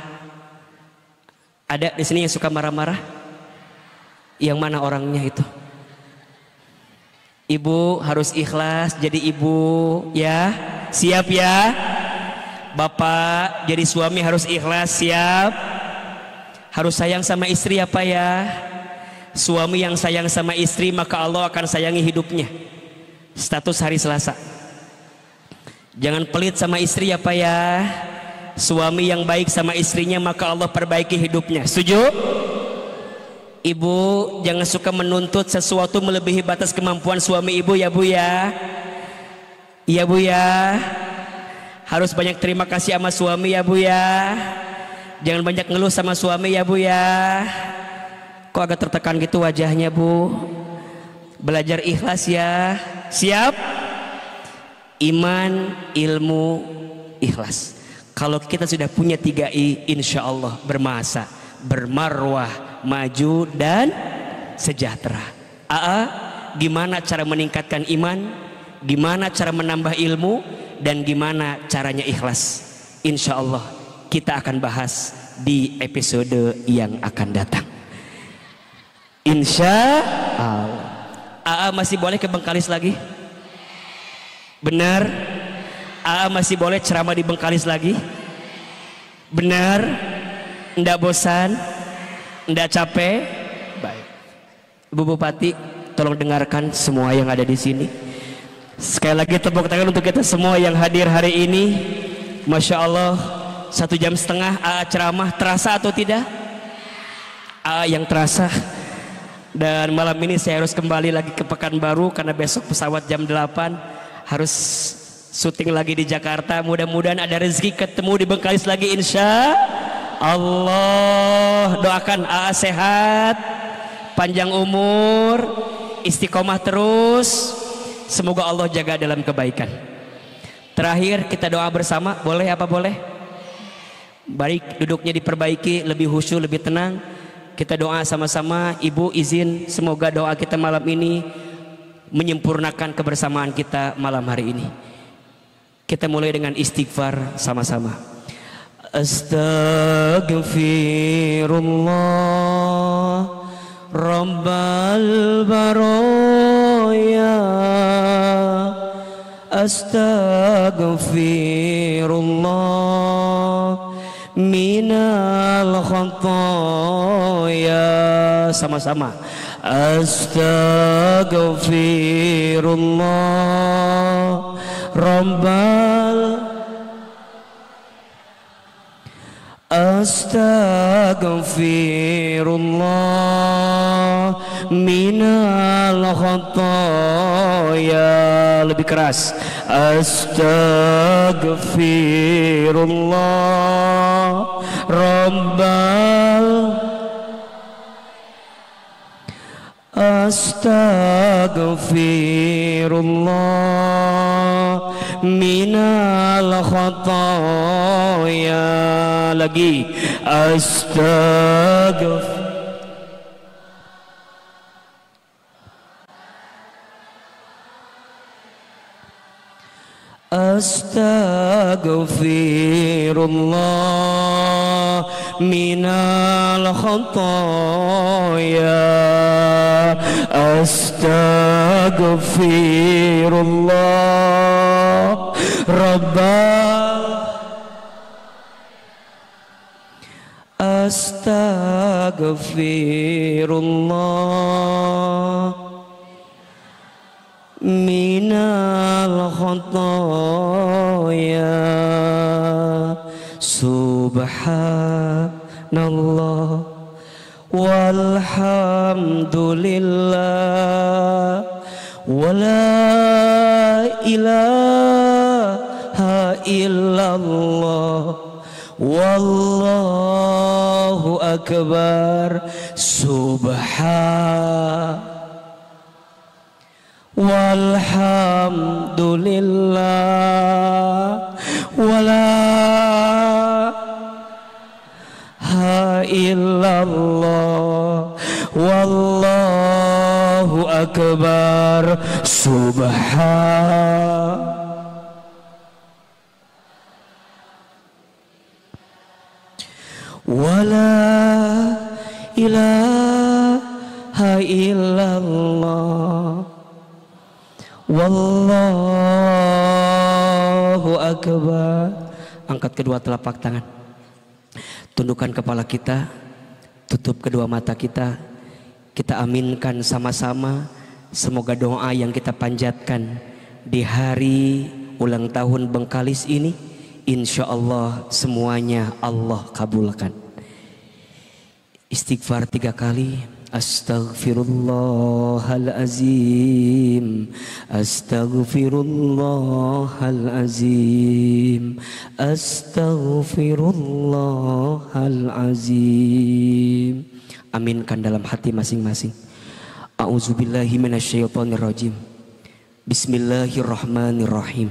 Ada di sini yang suka marah-marah? Yang mana orangnya itu? Ibu harus ikhlas jadi ibu ya. Siap ya. Bapak jadi suami harus ikhlas, siap. Harus sayang sama istri apa ya. Suami yang sayang sama istri maka Allah akan sayangi hidupnya. Status hari Selasa. Jangan pelit sama istri apa ya. Suami yang baik sama istrinya maka Allah perbaiki hidupnya. Setuju? Ibu jangan suka menuntut sesuatu melebihi batas kemampuan suami ibu ya bu ya. Iya bu ya. Harus banyak terima kasih sama suami ya bu ya. Jangan banyak ngeluh sama suami ya bu ya. Kok agak tertekan gitu wajahnya bu. Belajar ikhlas ya. Siap? Iman, ilmu, ikhlas. Kalau kita sudah punya 3I, insya Allah bermasa, bermarwah, maju dan sejahtera. Gimana cara meningkatkan iman? Gimana cara menambah ilmu? Dan gimana caranya ikhlas? Insya Allah kita akan bahas di episode yang akan datang. Insya Allah. Masih boleh ke Bengkalis lagi? Benar? Masih boleh ceramah di Bengkalis lagi? Benar? Nggak bosan? Nggak capek? Baik. Bu Bupati, tolong dengarkan semua yang ada di sini. Sekali lagi tepuk tangan untuk kita semua yang hadir hari ini. Masya Allah, 1,5 jam ceramah, terasa atau tidak? Yang terasa. Dan malam ini saya harus kembali lagi ke Pekanbaru karena besok pesawat jam 8 harus syuting lagi di Jakarta. Mudah-mudahan ada rezeki ketemu di Bengkalis lagi insya Allah. Doakan sehat, panjang umur, istiqomah terus. Semoga Allah jaga dalam kebaikan. Terakhir kita doa bersama, boleh apa boleh? Baik, duduknya diperbaiki, lebih khusyuk, lebih tenang. Kita doa sama-sama. Ibu izin semoga doa kita malam ini menyempurnakan kebersamaan kita malam hari ini. Kita mulai dengan istighfar sama-sama. Astaghfirullah Rabbal baraya. Astaghfirullah minal khataya. Sama-sama. Astaghfirullah Rabbal. Astaghfirullah minal khataya. Lebih keras. Astaghfirullah Rabbal. Astaghfirullah minal khataya. Lagi. Astaghfirullah minal khataya. Astaghfirullah Rabbal. Astaghfirullah minal khataya. Subhanallah walhamdulillah wala ilaha illallah wallahu akbar. Walhamdulillah wala illallah wallahu akbar. Wala ilaha illallah Wallahu akbar. Angkat kedua telapak tangan. Tundukkan kepala kita. Tutup kedua mata kita. Kita aminkan sama-sama. Semoga doa yang kita panjatkan di hari ulang tahun Bengkalis ini, insya Allah semuanya Allah kabulkan. Istighfar 3 kali. Astaghfirullahalazim, astaghfirullahalazim, astaghfirullahalazim. Aminkan dalam hati masing-masing. A'udzubillahi minasyaitonirrajim. Bismillahirrahmanirrahim.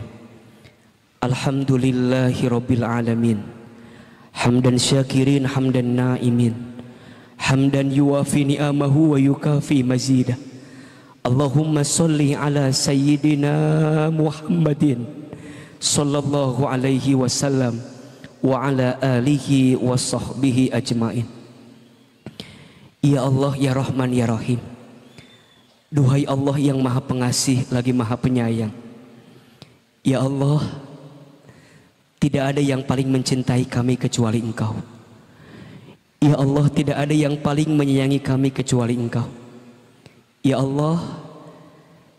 Alhamdulillahi rabbil alamin. Hamdan syakirin, hamdan na'imin. Hamdan yuwafi ni'amahu wa yukafi mazidah. Allahumma salli ala sayyidina Muhammadin sallallahu alaihi wasallam wa ala alihi wa sahbihi ajmain. Ya Allah, ya Rahman, ya Rahim. Duhai Allah yang maha pengasih lagi maha penyayang. Ya Allah, tidak ada yang paling mencintai kami kecuali Engkau. Ya Allah, tidak ada yang paling menyayangi kami kecuali Engkau. Ya Allah,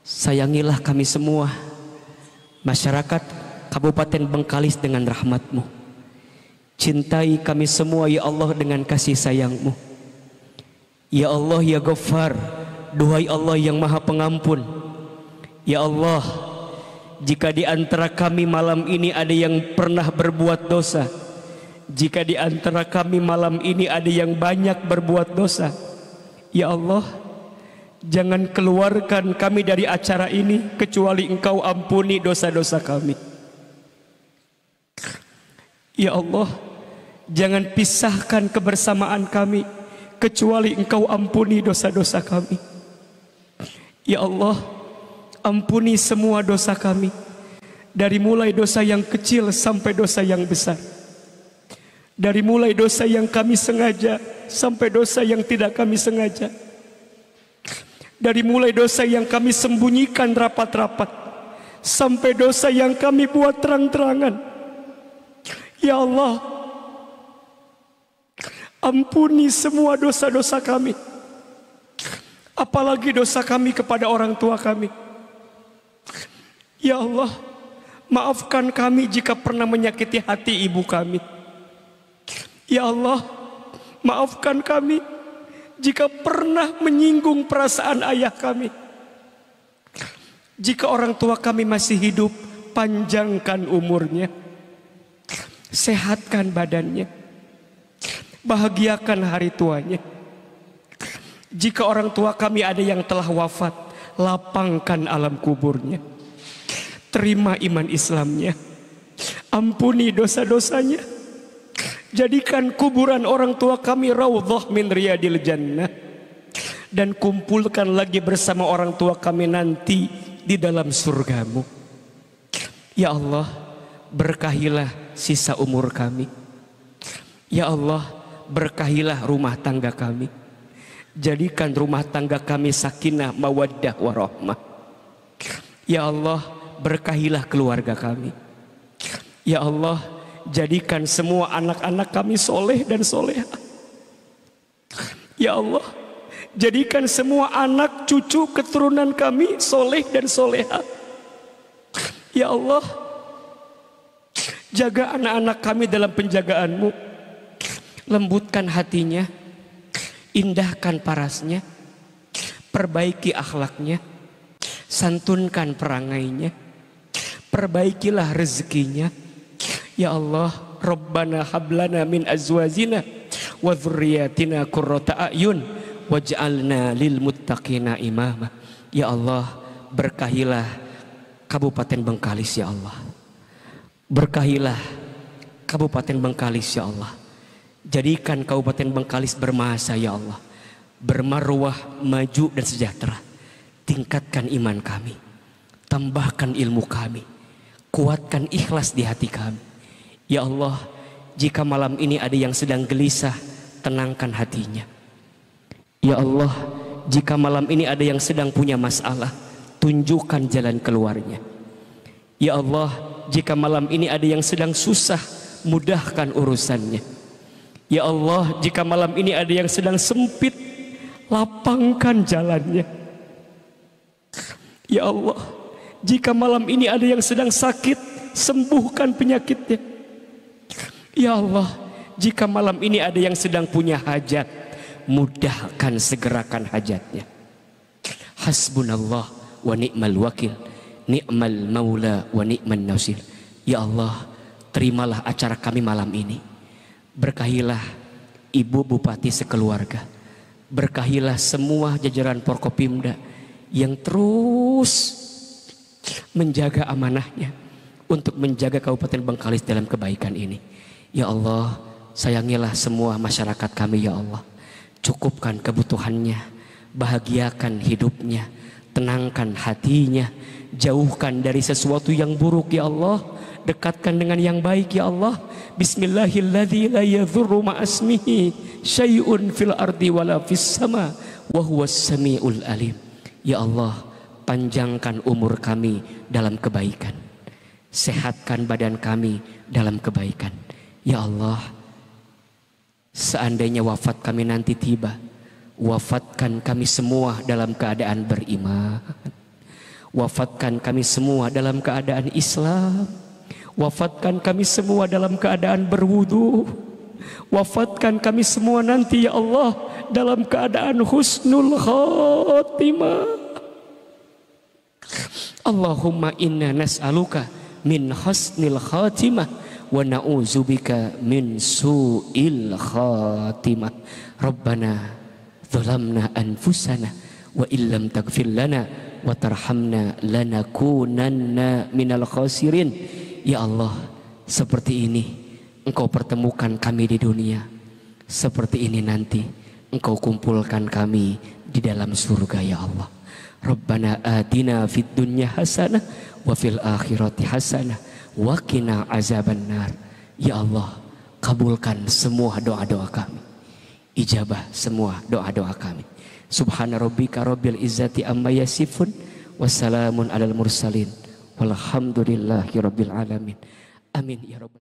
sayangilah kami semua, masyarakat Kabupaten Bengkalis dengan rahmat-Mu. Cintai kami semua ya Allah dengan kasih sayang-Mu. Ya Allah, ya Ghaffar, duhai Allah yang maha pengampun. Ya Allah, jika di antara kami malam ini ada yang pernah berbuat dosa, jika di antara kami malam ini ada yang banyak berbuat dosa, ya Allah, jangan keluarkan kami dari acara ini kecuali Engkau ampuni dosa-dosa kami. Ya Allah, jangan pisahkan kebersamaan kami kecuali Engkau ampuni dosa-dosa kami. Ya Allah, ampuni semua dosa kami, dari mulai dosa yang kecil sampai dosa yang besar. Dari mulai dosa yang kami sengaja sampai dosa yang tidak kami sengaja. Dari mulai dosa yang kami sembunyikan rapat-rapat sampai dosa yang kami buat terang-terangan. Ya Allah, ampuni semua dosa-dosa kami, apalagi dosa kami kepada orang tua kami. Ya Allah, maafkan kami jika pernah menyakiti hati ibu kami. Ya Allah, maafkan kami jika pernah menyinggung perasaan ayah kami. Jika orang tua kami masih hidup, panjangkan umurnya, sehatkan badannya, bahagiakan hari tuanya. Jika orang tua kami ada yang telah wafat, lapangkan alam kuburnya, terima iman Islamnya, ampuni dosa-dosanya. Jadikan kuburan orang tua kami raudhah min riyadil jannah, dan kumpulkan lagi bersama orang tua kami nanti di dalam surgamu. Ya Allah, berkahilah sisa umur kami. Ya Allah, berkahilah rumah tangga kami. Jadikan rumah tangga kami sakinah, mawaddah, warahmah. Ya Allah, berkahilah keluarga kami. Ya Allah, jadikan semua anak-anak kami soleh dan soleha. Ya Allah, jadikan semua anak cucu keturunan kami soleh dan soleha. Ya Allah, jaga anak-anak kami dalam penjagaanmu. Lembutkan hatinya, indahkan parasnya, perbaiki akhlaknya, santunkan perangainya, perbaikilah rezekinya. Ya Allah, Rabbana hablana min azwajina wa dzurriyyatina qurrata a'yun waj'alna lil muttaqina imama. Ya Allah, berkahilah Kabupaten Bengkalis ya Allah. Berkahilah Kabupaten Bengkalis ya Allah. Jadikan Kabupaten Bengkalis bermasa ya Allah, bermarwah, maju dan sejahtera. Tingkatkan iman kami, tambahkan ilmu kami, kuatkan ikhlas di hati kami. Ya Allah, jika malam ini ada yang sedang gelisah, tenangkan hatinya. Ya Allah, jika malam ini ada yang sedang punya masalah, tunjukkan jalan keluarnya. Ya Allah, jika malam ini ada yang sedang susah, mudahkan urusannya. Ya Allah, jika malam ini ada yang sedang sempit, lapangkan jalannya. Ya Allah, jika malam ini ada yang sedang sakit, sembuhkan penyakitnya. Ya Allah, jika malam ini ada yang sedang punya hajat, mudahkan segerakan hajatnya. Hasbunallah wa ni'mal wakil, ni'mal maula wa ni'man nasir. Ya Allah, terimalah acara kami malam ini. Berkahilah Ibu Bupati sekeluarga. Berkahilah semua jajaran Forkopimda yang terus menjaga amanahnya untuk menjaga Kabupaten Bengkalis dalam kebaikan ini. Ya Allah, sayangilah semua masyarakat kami ya Allah. Cukupkan kebutuhannya, bahagiakan hidupnya, tenangkan hatinya, jauhkan dari sesuatu yang buruk ya Allah, dekatkan dengan yang baik ya Allah. Bismillahilladzi la yadhurru ma'asmihi syai'un fil ardi wala fis sama wa huwas samiul alim. Ya Allah, panjangkan umur kami dalam kebaikan, sehatkan badan kami dalam kebaikan. Ya Allah, seandainya wafat kami nanti tiba, wafatkan kami semua dalam keadaan beriman. Wafatkan kami semua dalam keadaan Islam. Wafatkan kami semua dalam keadaan berwudu. Wafatkan kami semua nanti ya Allah dalam keadaan husnul khatimah. Allahumma inna nas'aluka min husnil khatimah wa na'udzubika min su'il khatimah. Rabbana zalamna anfusana wa illam taghfir lana wa tarhamna lanakunanna minal khasirin. Ya Allah, seperti ini Engkau pertemukan kami di dunia, seperti ini nanti Engkau kumpulkan kami di dalam surga ya Allah. Rabbana atina fid dunya hasanah wa fil akhirati hasanah wa qina azabannar. Ya Allah, kabulkan semua doa-doa kami, ijabah semua doa-doa kami. Subhana rabbika rabbil izzati amma yasifun, wassalamun alal mursalin, walhamdulillahi rabbil alamin. Amin ya rabbal